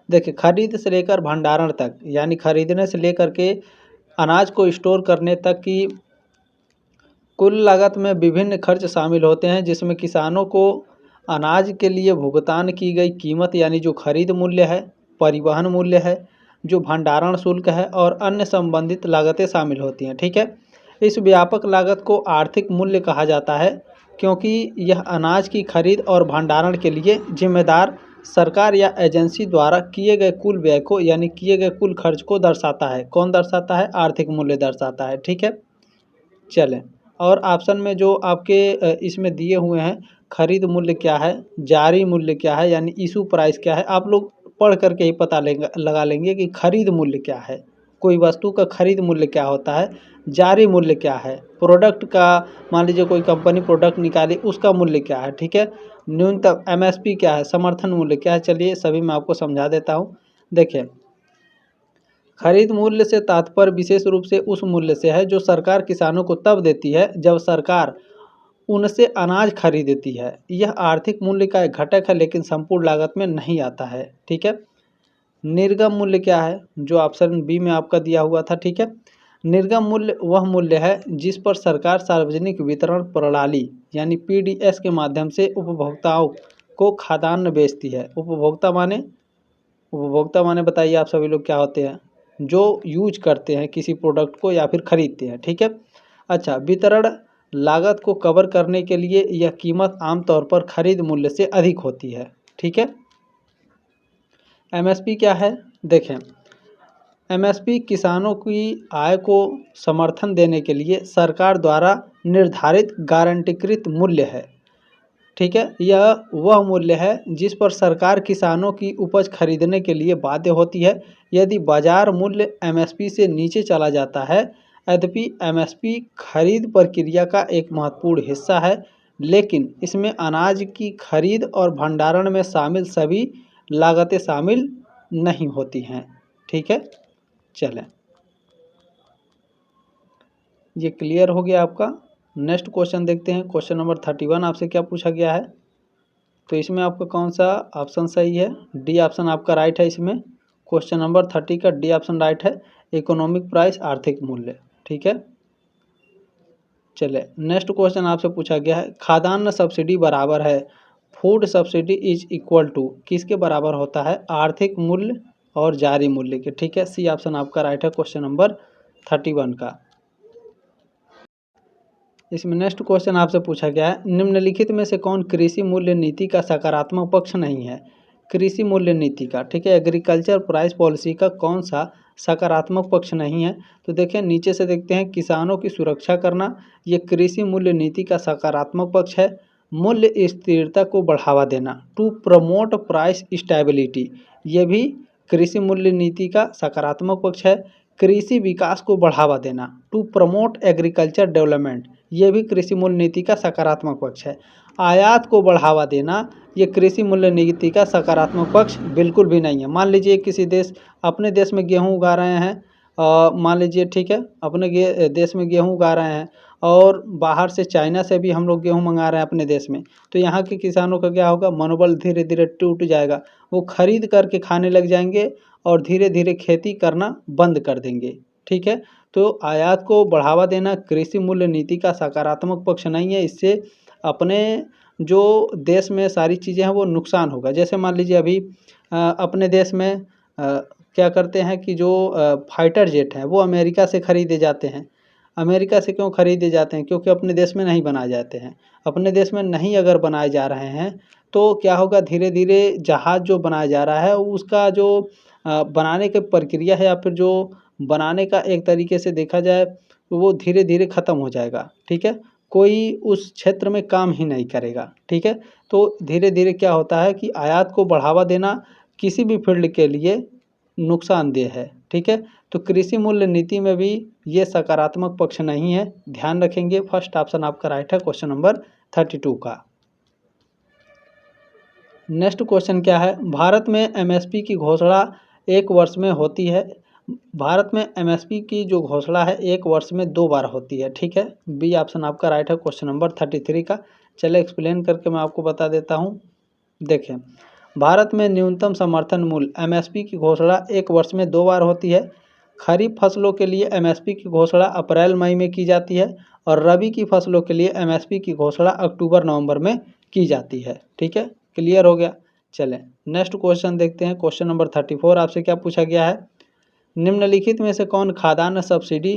देखिए, खरीद से लेकर भंडारण तक, यानी खरीदने से लेकर के अनाज को स्टोर करने तक की कुल लागत में विभिन्न खर्च शामिल होते हैं, जिसमें किसानों को अनाज के लिए भुगतान की गई कीमत यानी जो खरीद मूल्य है, परिवहन मूल्य है, जो भंडारण शुल्क है और अन्य संबंधित लागतें शामिल होती हैं, ठीक है। इस व्यापक लागत को आर्थिक मूल्य कहा जाता है, क्योंकि यह अनाज की खरीद और भंडारण के लिए जिम्मेदार सरकार या एजेंसी द्वारा किए गए कुल व्यय को यानी किए गए कुल खर्च को दर्शाता है। कौन दर्शाता है? आर्थिक मूल्य दर्शाता है, ठीक है। चलें, और ऑप्शन में जो आपके इसमें दिए हुए हैं, खरीद मूल्य क्या है, जारी मूल्य क्या है, यानी इशू प्राइस क्या है, आप लोग पढ़ करके ही पता लगा लेंगे कि खरीद मूल्य क्या है, कोई वस्तु का खरीद मूल्य क्या होता है, जारी मूल्य क्या है, प्रोडक्ट का, मान लीजिए कोई कंपनी प्रोडक्ट निकाली उसका मूल्य क्या है, ठीक है। न्यूनतम एमएसपी क्या है, समर्थन मूल्य क्या है। चलिए सभी मैं आपको समझा देता हूँ। देखिए, खरीद मूल्य से तात्पर्य विशेष रूप से उस मूल्य से है जो सरकार किसानों को तब देती है जब सरकार उनसे अनाज खरीदती है। यह आर्थिक मूल्य का एक घटक है, लेकिन संपूर्ण लागत में नहीं आता है, ठीक है। निर्गम मूल्य क्या है, जो ऑप्शन बी में आपका दिया हुआ था, ठीक है। निर्गम मूल्य वह मूल्य है जिस पर सरकार सार्वजनिक वितरण प्रणाली यानी पीडीएस के माध्यम से उपभोक्ताओं को खाद्यान्न बेचती है। उपभोक्ता माने बताइए आप सभी लोग क्या होते हैं? जो यूज करते हैं किसी प्रोडक्ट को या फिर खरीदते हैं, ठीक है। अच्छा, वितरण लागत को कवर करने के लिए यह कीमत आमतौर पर खरीद मूल्य से अधिक होती है, ठीक है। एमएसपी क्या है? देखें, एमएसपी किसानों की आय को समर्थन देने के लिए सरकार द्वारा निर्धारित गारंटीकृत मूल्य है, ठीक है। यह वह मूल्य है जिस पर सरकार किसानों की उपज खरीदने के लिए बाध्य होती है। यदि बाजार मूल्य एमएसपी से नीचे चला जाता है, यद्यपि एमएसपी खरीद प्रक्रिया का एक महत्वपूर्ण हिस्सा है, लेकिन इसमें अनाज की खरीद और भंडारण में शामिल सभी लागतें शामिल नहीं होती हैं, ठीक है। चलें, ये क्लियर हो गया आपका। नेक्स्ट क्वेश्चन देखते हैं। क्वेश्चन नंबर 31 आपसे क्या पूछा गया है, तो इसमें आपका कौन सा ऑप्शन सही है? डी ऑप्शन आपका राइट है। इसमें क्वेश्चन नंबर 30 का डी ऑप्शन राइट है, इकोनॉमिक प्राइस, आर्थिक मूल्य, ठीक है। चले, नेक्स्ट क्वेश्चन आपसे पूछा गया है, खाद्यान्न सब्सिडी बराबर है food subsidy is equal to, किसके बराबर होता है? आर्थिक मूल्य और जारी मूल्य के, ठीक है। सी ऑप्शन आपका राइट है क्वेश्चन नंबर 31 का। इसमें नेक्स्ट क्वेश्चन आपसे पूछा गया है, निम्नलिखित में से कौन कृषि मूल्य नीति का सकारात्मक पक्ष नहीं है? कृषि मूल्य नीति का, ठीक है, एग्रीकल्चर प्राइस पॉलिसी का कौन सा सकारात्मक पक्ष नहीं है। तो देखें नीचे से देखते हैं, किसानों की सुरक्षा करना, ये कृषि मूल्य नीति का सकारात्मक पक्ष है। मूल्य स्थिरता को बढ़ावा देना, टू प्रमोट प्राइस स्टेबिलिटी, ये भी कृषि मूल्य नीति का सकारात्मक पक्ष है। कृषि विकास को बढ़ावा देना, टू प्रमोट एग्रीकल्चर डेवलपमेंट, ये भी कृषि मूल्य नीति का सकारात्मक पक्ष है। आयात को बढ़ावा देना, ये कृषि मूल्य नीति का सकारात्मक पक्ष बिल्कुल भी नहीं है। मान लीजिए किसी देश, अपने देश में गेहूँ उगा रहे हैं, मान लीजिए ठीक है, अपने देश में गेहूँ उगा रहे हैं और बाहर से चाइना से भी हम लोग गेहूँ मंगा रहे हैं अपने देश में, तो यहाँ के किसानों का क्या होगा, मनोबल धीरे धीरे टूट जाएगा। वो खरीद करके खाने लग जाएंगे और धीरे धीरे खेती करना बंद कर देंगे। ठीक है, तो आयात को बढ़ावा देना कृषि मूल्य नीति का सकारात्मक पक्ष नहीं है। इससे अपने जो देश में सारी चीज़ें हैं वो नुकसान होगा। जैसे मान लीजिए अभी अपने देश में क्या करते हैं कि जो फाइटर जेट हैं वो अमेरिका से खरीदे जाते हैं। अमेरिका से क्यों खरीदे जाते हैं? क्योंकि अपने देश में नहीं बनाए जाते हैं। अपने देश में नहीं अगर बनाए जा रहे हैं तो क्या होगा, धीरे धीरे जहाज़ जो बनाया जा रहा है उसका जो बनाने की प्रक्रिया है या फिर जो बनाने का एक तरीके से देखा जाए तो वो धीरे धीरे ख़त्म हो जाएगा। ठीक है, कोई उस क्षेत्र में काम ही नहीं करेगा। ठीक है, तो धीरे धीरे क्या होता है कि आयात को बढ़ावा देना किसी भी फील्ड के लिए नुकसानदेह है। ठीक है, तो कृषि मूल्य नीति में भी ये सकारात्मक पक्ष नहीं है, ध्यान रखेंगे। फर्स्ट ऑप्शन आपका राइट है क्वेश्चन नंबर 32 का। नेक्स्ट क्वेश्चन क्या है, भारत में एमएसपी की घोषणा एक वर्ष में होती है। भारत में एमएसपी की जो घोषणा है एक वर्ष में 2 बार होती है। ठीक है, बी ऑप्शन आपका राइट है क्वेश्चन नंबर 33 का। चलिए एक्सप्लेन करके मैं आपको बता देता हूँ। देखें, भारत में न्यूनतम समर्थन मूल्य एमएसपी की घोषणा एक वर्ष में 2 बार होती है। खरीफ फसलों के लिए एमएसपी की घोषणा अप्रैल मई में की जाती है और रबी की फसलों के लिए एमएसपी की घोषणा अक्टूबर नवंबर में की जाती है। ठीक है, क्लियर हो गया। चलें नेक्स्ट क्वेश्चन देखते हैं। क्वेश्चन नंबर 34 आपसे क्या पूछा गया है, निम्नलिखित में से कौन खाद्यान्न सब्सिडी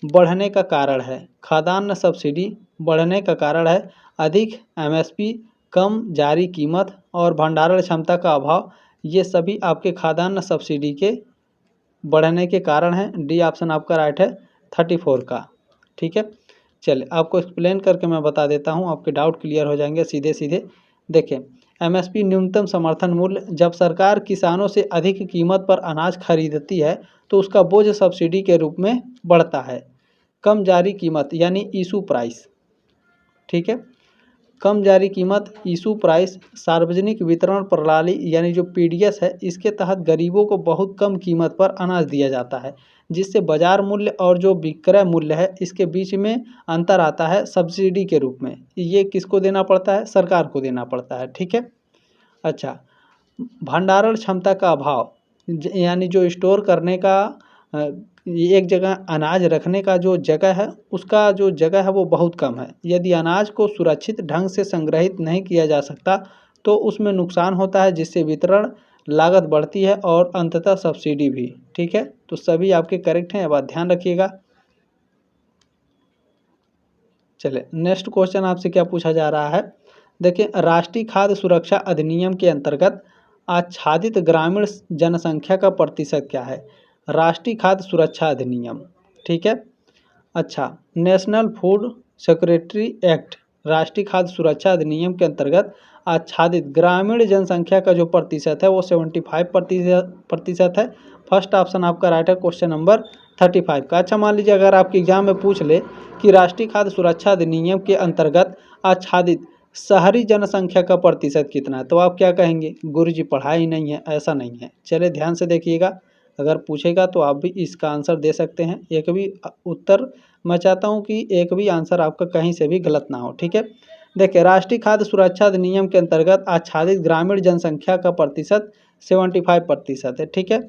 बढ़ने का कारण है? खाद्यान्न सब्सिडी बढ़ने का कारण है अधिक एमएसपी, कम जारी कीमत और भंडारण क्षमता का अभाव। ये सभी आपके खाद्यान्न सब्सिडी के बढ़ने के कारण हैं। डी ऑप्शन आपका राइट है 34 का। ठीक है, चलिए आपको एक्सप्लेन करके मैं बता देता हूँ, आपके डाउट क्लियर हो जाएंगे सीधे सीधे। देखें, एमएसपी न्यूनतम समर्थन मूल्य, जब सरकार किसानों से अधिक कीमत पर अनाज खरीदती है तो उसका बोझ सब्सिडी के रूप में बढ़ता है। कम जारी कीमत यानी इशू प्राइस। ठीक है, कम जारी कीमत इशू प्राइस सार्वजनिक वितरण प्रणाली यानी जो पीडीएस है, इसके तहत गरीबों को बहुत कम कीमत पर अनाज दिया जाता है, जिससे बाजार मूल्य और जो विक्रय मूल्य है इसके बीच में अंतर आता है सब्सिडी के रूप में। ये किसको देना पड़ता है? सरकार को देना पड़ता है। ठीक है, अच्छा, भंडारण क्षमता का अभाव यानी जो स्टोर करने का एक जगह अनाज रखने का जो जगह है उसका जो जगह है वो बहुत कम है। यदि अनाज को सुरक्षित ढंग से संग्रहित नहीं किया जा सकता तो उसमें नुकसान होता है, जिससे वितरण लागत बढ़ती है और अंततः सब्सिडी भी। ठीक है, तो सभी आपके करेक्ट हैं, ये बात ध्यान रखिएगा। चलिए नेक्स्ट क्वेश्चन आपसे क्या पूछा जा रहा है, देखिए, राष्ट्रीय खाद्य सुरक्षा अधिनियम के अंतर्गत आच्छादित ग्रामीण जनसंख्या का प्रतिशत क्या है? राष्ट्रीय खाद्य सुरक्षा अधिनियम। ठीक है, अच्छा, नेशनल फूड सिक्योरिटी एक्ट, राष्ट्रीय खाद्य सुरक्षा अधिनियम के अंतर्गत आच्छादित ग्रामीण जनसंख्या का जो प्रतिशत है वो 75% प्रतिशत है। फर्स्ट ऑप्शन आपका राइट है क्वेश्चन नंबर 35 का। अच्छा, मान लीजिए अगर आपके एग्जाम में पूछ ले कि राष्ट्रीय खाद्य सुरक्षा अधिनियम के अंतर्गत आच्छादित शहरी जनसंख्या का प्रतिशत कितना है, तो आप क्या कहेंगे? गुरुजी पढ़ा ही नहीं है, ऐसा नहीं है। चलिए ध्यान से देखिएगा, अगर पूछेगा तो आप भी इसका आंसर दे सकते हैं। एक भी उत्तर, मैं चाहता हूं कि एक भी आंसर आपका कहीं से भी गलत ना हो। ठीक है, देखिए, राष्ट्रीय खाद्य सुरक्षा अधिनियम के अंतर्गत आच्छादित ग्रामीण जनसंख्या का प्रतिशत 75% है। ठीक है,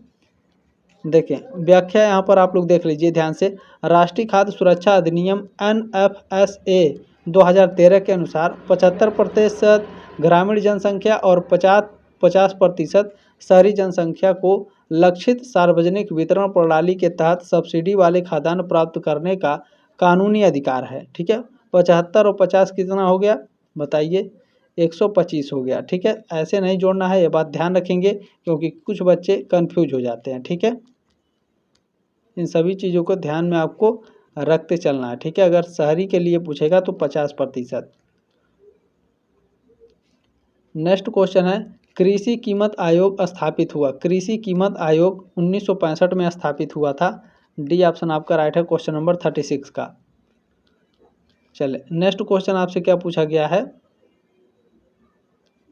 देखिए व्याख्या यहाँ पर आप लोग देख लीजिए ध्यान से। राष्ट्रीय खाद्य सुरक्षा अधिनियम NFSA 2013 के अनुसार 75% ग्रामीण जनसंख्या और 50% शहरी जनसंख्या को लक्षित सार्वजनिक वितरण प्रणाली के तहत सब्सिडी वाले खाद्यान्न प्राप्त करने का कानूनी अधिकार है। ठीक है, 75 और 50 कितना हो गया बताइए? 125 हो गया। ठीक है, ऐसे नहीं जोड़ना है, ये बात ध्यान रखेंगे क्योंकि कुछ बच्चे कंफ्यूज हो जाते हैं। ठीक है, इन सभी चीज़ों को ध्यान में आपको रखते चलना है, ठीक है। अगर शहरी के लिए पूछेगा तो 50%। नेक्स्ट क्वेश्चन है, कृषि कीमत आयोग स्थापित हुआ। कृषि कीमत आयोग 1965 में स्थापित हुआ था। डी ऑप्शन आपका राइट है क्वेश्चन नंबर 36 का। चले नेक्स्ट क्वेश्चन आपसे क्या पूछा गया है,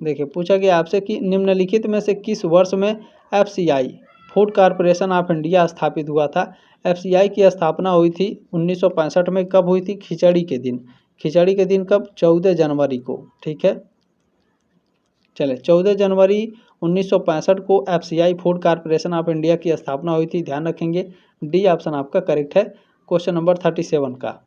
देखिए पूछा गया आपसे कि निम्नलिखित में से किस वर्ष में FCI food corporation of India स्थापित हुआ था। एफसीआई की स्थापना हुई थी 1965 में। कब हुई थी? खिचड़ी के दिन। खिचड़ी के दिन कब? 14 जनवरी को, ठीक है। चले 14 जनवरी 1965 को FCI food corporation of India की स्थापना हुई थी, ध्यान रखेंगे। डी ऑप्शन आपका करेक्ट है क्वेश्चन नंबर 37 का।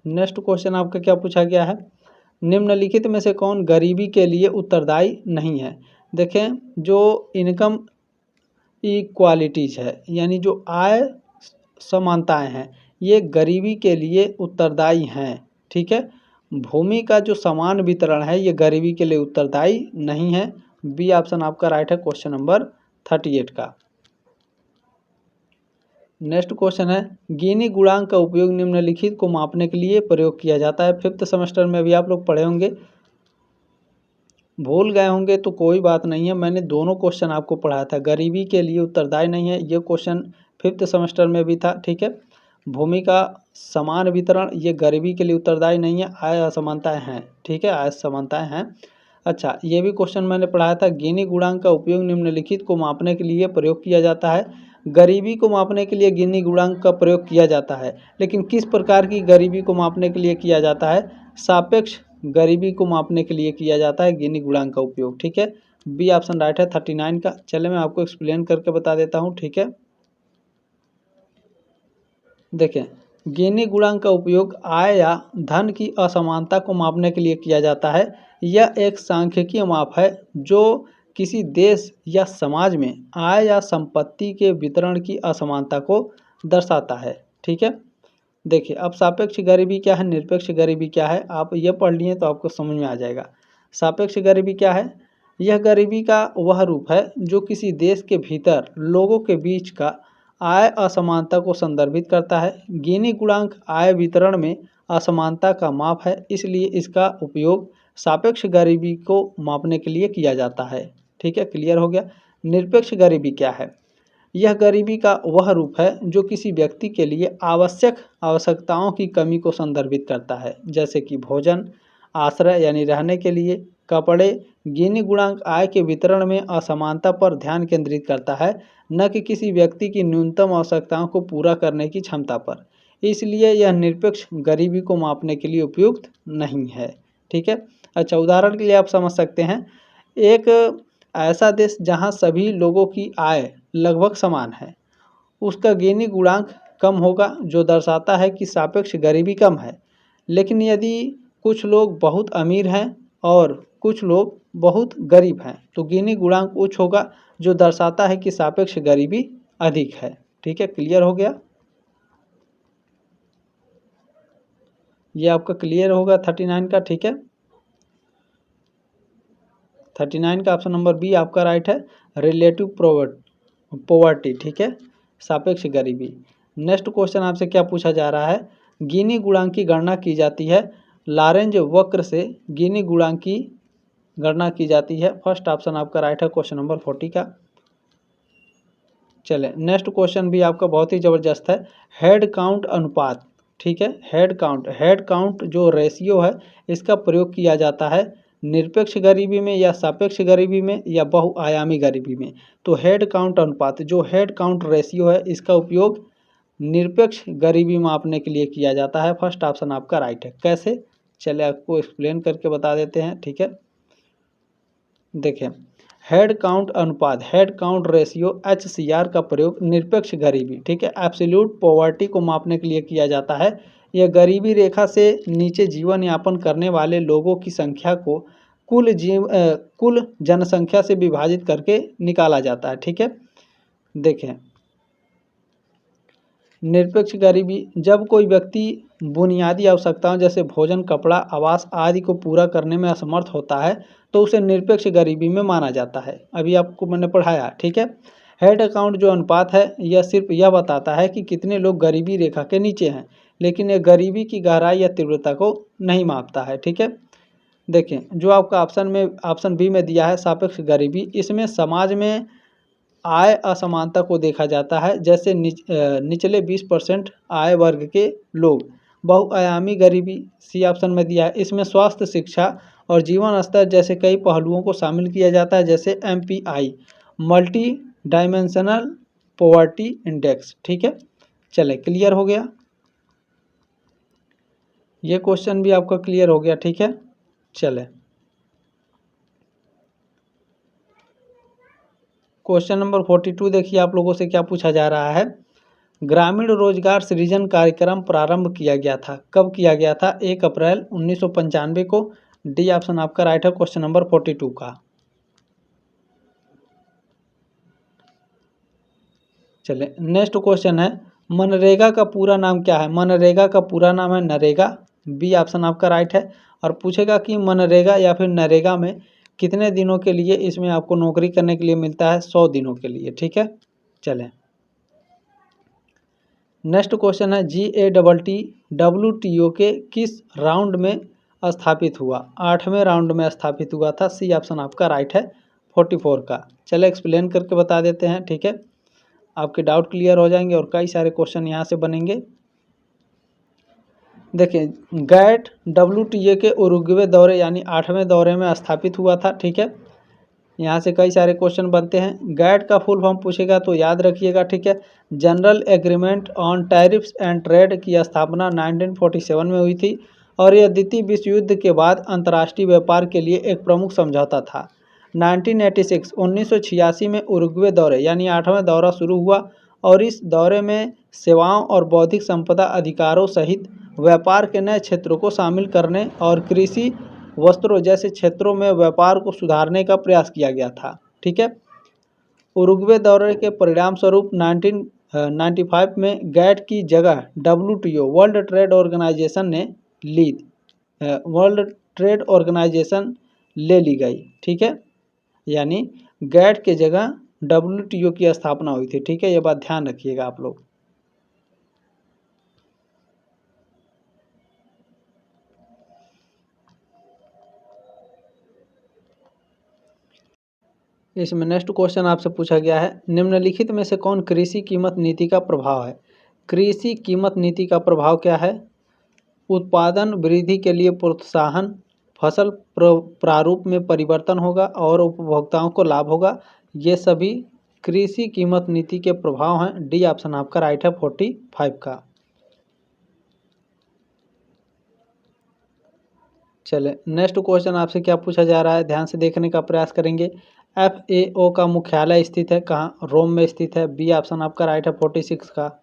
नेक्स्ट क्वेश्चन आपका क्या पूछा गया है, निम्नलिखित में से कौन गरीबी के लिए उत्तरदायी नहीं है। देखें, जो इनकम इक्वालिटीज है, यानी जो आय समानताएं हैं, ये गरीबी के लिए उत्तरदायी हैं, ठीक है। भूमि का जो समान वितरण है, ये गरीबी के लिए उत्तरदायी नहीं है। बी ऑप्शन आपका राइट है क्वेश्चन नंबर 38 का। नेक्स्ट क्वेश्चन है, गिनी गुणांक का उपयोग निम्नलिखित को मापने के लिए प्रयोग किया जाता है। 5th सेमेस्टर में भी आप लोग पढ़े होंगे, भूल गए होंगे तो कोई बात नहीं है, मैंने दोनों क्वेश्चन आपको पढ़ाया था। गरीबी के लिए उत्तरदायी नहीं है, ये क्वेश्चन 5th सेमेस्टर में भी था, ठीक है। भूमि का समान वितरण, ये गरीबी के लिए उत्तरदायी नहीं है। आय असमानताएं हैं, ठीक है, आय समानताएं हैं। अच्छा, ये भी क्वेश्चन मैंने पढ़ाया था, गिनी गुणांक का उपयोग निम्नलिखित को मापने के लिए प्रयोग किया जाता है। गरीबी को मापने के लिए गिनी गुणांक का प्रयोग किया जाता है, लेकिन किस प्रकार की गरीबी को मापने के लिए किया जाता है? सापेक्ष गरीबी को मापने के लिए किया जाता है गिनी गुणांक का उपयोग, ठीक है। बी ऑप्शन राइट है 39 का। चले मैं आपको एक्सप्लेन करके बता देता हूँ, ठीक है। देखें, गिनी गुणांक का उपयोग आय या धन की असमानता को मापने के लिए किया जाता है। यह एक सांख्यिकीय माप है जो किसी देश या समाज में आय या संपत्ति के वितरण की असमानता को दर्शाता है, ठीक है। देखिए, अब सापेक्ष गरीबी क्या है, निरपेक्ष गरीबी क्या है, आप ये पढ़ लिए तो आपको समझ में आ जाएगा। सापेक्ष गरीबी क्या है? यह गरीबी का वह रूप है जो किसी देश के भीतर लोगों के बीच का आय असमानता को संदर्भित करता है। गिनी गुणांक आय वितरण में असमानता का माप है, इसलिए इसका उपयोग सापेक्ष गरीबी को मापने के लिए किया जाता है, ठीक है। क्लियर हो गया। निरपेक्ष गरीबी क्या है? यह गरीबी का वह रूप है जो किसी व्यक्ति के लिए आवश्यकताओं की कमी को संदर्भित करता है, जैसे कि भोजन, आश्रय यानी रहने के लिए, कपड़े। गिनी गुणांक आय के वितरण में असमानता पर ध्यान केंद्रित करता है, न कि किसी व्यक्ति की न्यूनतम आवश्यकताओं को पूरा करने की क्षमता पर। इसलिए यह निरपेक्ष गरीबी को मापने के लिए उपयुक्त नहीं है, ठीक है। अच्छा, उदाहरण के लिए आप समझ सकते हैं, एक ऐसा देश जहां सभी लोगों की आय लगभग समान है, उसका गिनी गुणांक कम होगा, जो दर्शाता है कि सापेक्ष गरीबी कम है। लेकिन यदि कुछ लोग बहुत अमीर हैं और कुछ लोग बहुत गरीब हैं, तो गिनी गुणांक उच्च होगा, जो दर्शाता है कि सापेक्ष गरीबी अधिक है, ठीक है। क्लियर हो गया, ये आपका क्लियर होगा 39 का, ठीक है। 39 का ऑप्शन नंबर बी आपका राइट है, रिलेटिव पॉवर्टी, ठीक है, सापेक्ष गरीबी। नेक्स्ट क्वेश्चन आपसे क्या पूछा जा रहा है, गिनी गुणांक की गणना की जाती है। लॉरेंज वक्र से गिनी गुणांक की गणना की जाती है। फर्स्ट ऑप्शन आपका राइट है क्वेश्चन नंबर 40 का। चले नेक्स्ट क्वेश्चन भी आपका बहुत ही ज़बरदस्त है, हेड काउंट अनुपात, ठीक है। हेड काउंट जो रेशियो है, इसका प्रयोग किया जाता है निरपेक्ष गरीबी में या सापेक्ष गरीबी में या बहुआयामी गरीबी में। तो हेड काउंट अनुपात, जो हेड काउंट रेशियो है, इसका उपयोग निरपेक्ष गरीबी मापने के लिए किया जाता है। फर्स्ट ऑप्शन आपका राइट है। कैसे? चले आपको एक्सप्लेन करके बता देते हैं, ठीक है। देखें, हेड काउंट अनुपात, हेड काउंट रेशियो HCR का प्रयोग निरपेक्ष गरीबी, ठीक है, एब्सोल्यूट पॉवर्टी को मापने के लिए किया जाता है। यह गरीबी रेखा से नीचे जीवन यापन करने वाले लोगों की संख्या को कुल जनसंख्या से विभाजित करके निकाला जाता है, ठीक है। देखें, निरपेक्ष गरीबी जब कोई व्यक्ति बुनियादी आवश्यकताओं जैसे भोजन, कपड़ा, आवास आदि को पूरा करने में असमर्थ होता है तो उसे निरपेक्ष गरीबी में माना जाता है। अभी आपको मैंने पढ़ाया, ठीक है। हेड अकाउंट जो अनुपात है यह सिर्फ यह बताता है कि कितने लोग गरीबी रेखा के नीचे हैं, लेकिन यह गरीबी की गहराई या तीव्रता को नहीं मापता है, ठीक है। देखें जो आपका ऑप्शन बी में दिया है सापेक्ष गरीबी, इसमें समाज में आय असमानता को देखा जाता है, जैसे निचले 20% आय वर्ग के लोग। बहुआयामी गरीबी सी ऑप्शन में दिया है, इसमें स्वास्थ्य, शिक्षा और जीवन स्तर जैसे कई पहलुओं को शामिल किया जाता है, जैसे MPI multi dimensional poverty index, ठीक है। चले क्लियर हो गया, ये क्वेश्चन भी आपका क्लियर हो गया, ठीक है। चले क्वेश्चन नंबर 42 देखिए आप लोगों से क्या पूछा जा रहा है। ग्रामीण रोजगार सृजन कार्यक्रम प्रारंभ किया गया था, कब किया गया था? 1 अप्रैल 1995 को। डी ऑप्शन आपका राइट है क्वेश्चन नंबर 42 का। चले नेक्स्ट क्वेश्चन है, मनरेगा का पूरा नाम क्या है? मनरेगा का पूरा नाम है नरेगा। बी ऑप्शन आपका राइट है। और पूछेगा कि मनरेगा या फिर नरेगा में कितने दिनों के लिए इसमें आपको नौकरी करने के लिए मिलता है? 100 दिनों के लिए, ठीक है। चलें नेक्स्ट क्वेश्चन है, GATT WTO के किस राउंड में स्थापित हुआ? 8वें राउंड में स्थापित हुआ था। सी ऑप्शन आपका राइट है 44 का। चले एक्सप्लेन करके बता देते हैं, ठीक है। आपके डाउट क्लियर हो जाएंगे और कई सारे क्वेश्चन यहाँ से बनेंगे। देखिए GATT WTO के उरुग्वे दौरे यानी 8वें दौरे में स्थापित हुआ था, ठीक है। यहाँ से कई सारे क्वेश्चन बनते हैं। गैट का फुल फॉर्म पूछेगा तो याद रखिएगा, ठीक है। General agreement on tariffs and trade की स्थापना 1947 में हुई थी और यह द्वितीय विश्व युद्ध के बाद अंतर्राष्ट्रीय व्यापार के लिए एक प्रमुख समझौता था। 1986 में उरुग्वे दौरे यानी 8वां दौरा शुरू हुआ और इस दौरे में सेवाओं और बौद्धिक संपदा अधिकारों सहित व्यापार के नए क्षेत्रों को शामिल करने और कृषि, वस्त्रों जैसे क्षेत्रों में व्यापार को सुधारने का प्रयास किया गया था, ठीक है। उरुग्वे दौरे के परिणाम स्वरूप 1995 में गैट की जगह WTO वर्ल्ड ट्रेड ऑर्गेनाइजेशन ने ले ली गई, ठीक है। यानी गैट के जगह WTO की स्थापना हुई थी, ठीक है। ये बात ध्यान रखिएगा आप लोग। इसमें नेक्स्ट क्वेश्चन आपसे पूछा गया है, निम्नलिखित में से कौन कृषि कीमत नीति का प्रभाव है? कृषि कीमत नीति का प्रभाव क्या है? उत्पादन वृद्धि के लिए प्रोत्साहन, फसल प्रारूप में परिवर्तन होगा और उपभोक्ताओं को लाभ होगा। ये सभी कृषि कीमत नीति के प्रभाव हैं। डी ऑप्शन आपका राइट है 45 का। चले नेक्स्ट क्वेश्चन आपसे क्या पूछा जा रहा है, ध्यान से देखने का प्रयास करेंगे। FAO का मुख्यालय स्थित है कहाँ? रोम में स्थित है। बी ऑप्शन आपका राइट है 46 का।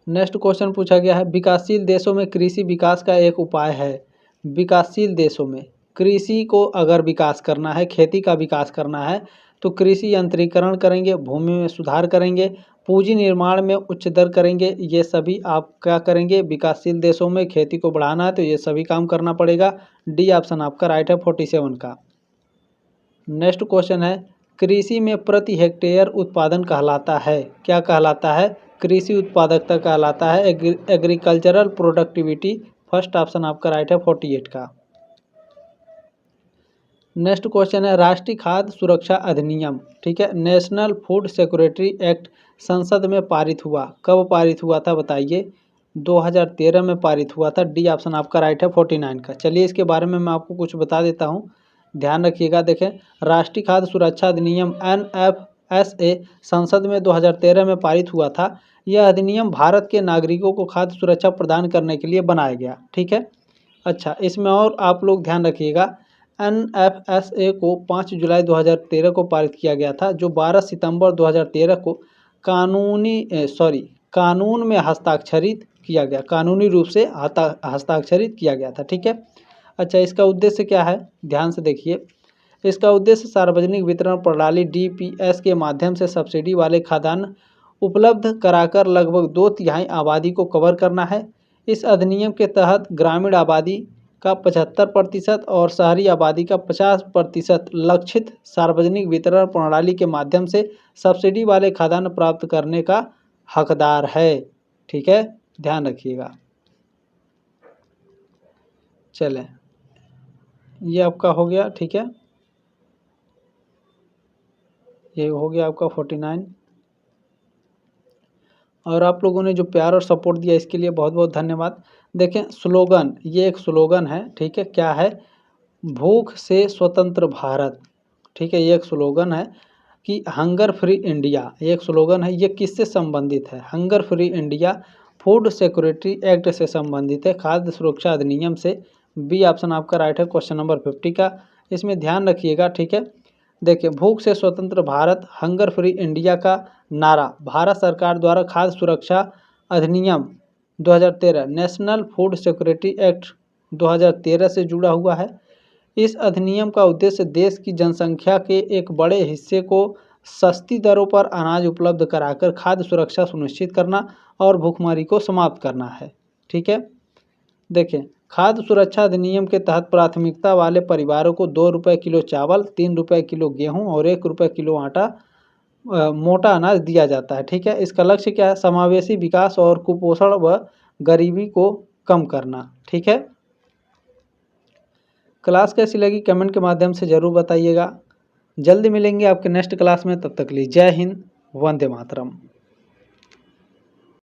नेक्स्ट क्वेश्चन पूछा गया है, विकासशील देशों में कृषि विकास का एक उपाय है। विकासशील देशों में कृषि को अगर विकास करना है, खेती का विकास करना है तो कृषि यंत्रीकरण करेंगे, भूमि में सुधार करेंगे, पूंजी निर्माण में उच्च दर करेंगे। ये सभी आप क्या करेंगे? विकासशील देशों में खेती को बढ़ाना है तो ये सभी काम करना पड़ेगा। डी ऑप्शन आपका राइट है 47 का। नेक्स्ट क्वेश्चन है, कृषि में प्रति हेक्टेयर उत्पादन कहलाता है, क्या कहलाता है? कृषि उत्पादकता कहलाता है, एग्रीकल्चरल प्रोडक्टिविटी। फर्स्ट ऑप्शन आपका राइट है 48 का। नेक्स्ट क्वेश्चन है, राष्ट्रीय खाद्य सुरक्षा अधिनियम, ठीक है, नेशनल फूड सिक्योरिटी एक्ट संसद में पारित हुआ, कब पारित हुआ था बताइए? 2013 में पारित हुआ था। डी ऑप्शन आपका राइट है 49 का। चलिए इसके बारे में मैं आपको कुछ बता देता हूँ, ध्यान रखिएगा। देखें राष्ट्रीय खाद्य सुरक्षा अधिनियम NFSA संसद में 2013 में पारित हुआ था। यह अधिनियम भारत के नागरिकों को खाद्य सुरक्षा प्रदान करने के लिए बनाया गया, ठीक है। अच्छा, इसमें और आप लोग ध्यान रखिएगा, NFSA को 5 जुलाई 2013 को पारित किया गया था, जो 12 सितंबर 2013 को कानून में हस्ताक्षरित किया गया, कानूनी रूप से हस्ताक्षरित किया गया था, ठीक है। अच्छा, इसका उद्देश्य क्या है, ध्यान से देखिए। इसका उद्देश्य सार्वजनिक वितरण प्रणाली DPS के माध्यम से सब्सिडी वाले खाद्यान्न उपलब्ध कराकर लगभग 2/3 आबादी को कवर करना है। इस अधिनियम के तहत ग्रामीण आबादी का 75% और शहरी आबादी का 50% लक्षित सार्वजनिक वितरण प्रणाली के माध्यम से सब्सिडी वाले खाद्यान्न प्राप्त करने का हकदार है। ठीक है, ध्यान रखिएगा। चलें, ये आपका हो गया। ठीक है, ये हो गया आपका 49। और आप लोगों ने जो प्यार और सपोर्ट दिया इसके लिए बहुत बहुत धन्यवाद। देखें स्लोगन, ये एक स्लोगन है। ठीक है, क्या है? भूख से स्वतंत्र भारत। ठीक है, ये एक स्लोगन है कि हंगर फ्री इंडिया, ये एक स्लोगन है। ये किससे संबंधित है? Hunger free India food security act से संबंधित है, खाद्य सुरक्षा अधिनियम से। बी ऑप्शन आपका राइट है क्वेश्चन नंबर 50 का। इसमें ध्यान रखिएगा। ठीक है, देखिए भूख से स्वतंत्र भारत हंगर फ्री इंडिया का नारा भारत सरकार द्वारा खाद्य सुरक्षा अधिनियम 2013 नेशनल फूड सिक्योरिटी एक्ट 2013 से जुड़ा हुआ है। इस अधिनियम का उद्देश्य देश की जनसंख्या के एक बड़े हिस्से को सस्ती दरों पर अनाज उपलब्ध कराकर खाद्य सुरक्षा सुनिश्चित करना और भूखमरी को समाप्त करना है। ठीक है, देखें खाद्य सुरक्षा अधिनियम के तहत प्राथमिकता वाले परिवारों को 2 रुपये किलो चावल, 3 रुपये किलो गेहूं और 1 रुपये किलो आटा मोटा अनाज दिया जाता है। ठीक है, इसका लक्ष्य क्या है? समावेशी विकास और कुपोषण व गरीबी को कम करना। ठीक है, क्लास कैसी लगी कमेंट के माध्यम से ज़रूर बताइएगा। जल्दी मिलेंगे आपके नेक्स्ट क्लास में, तब तक के लिए जय हिंद, वंदे मातरम।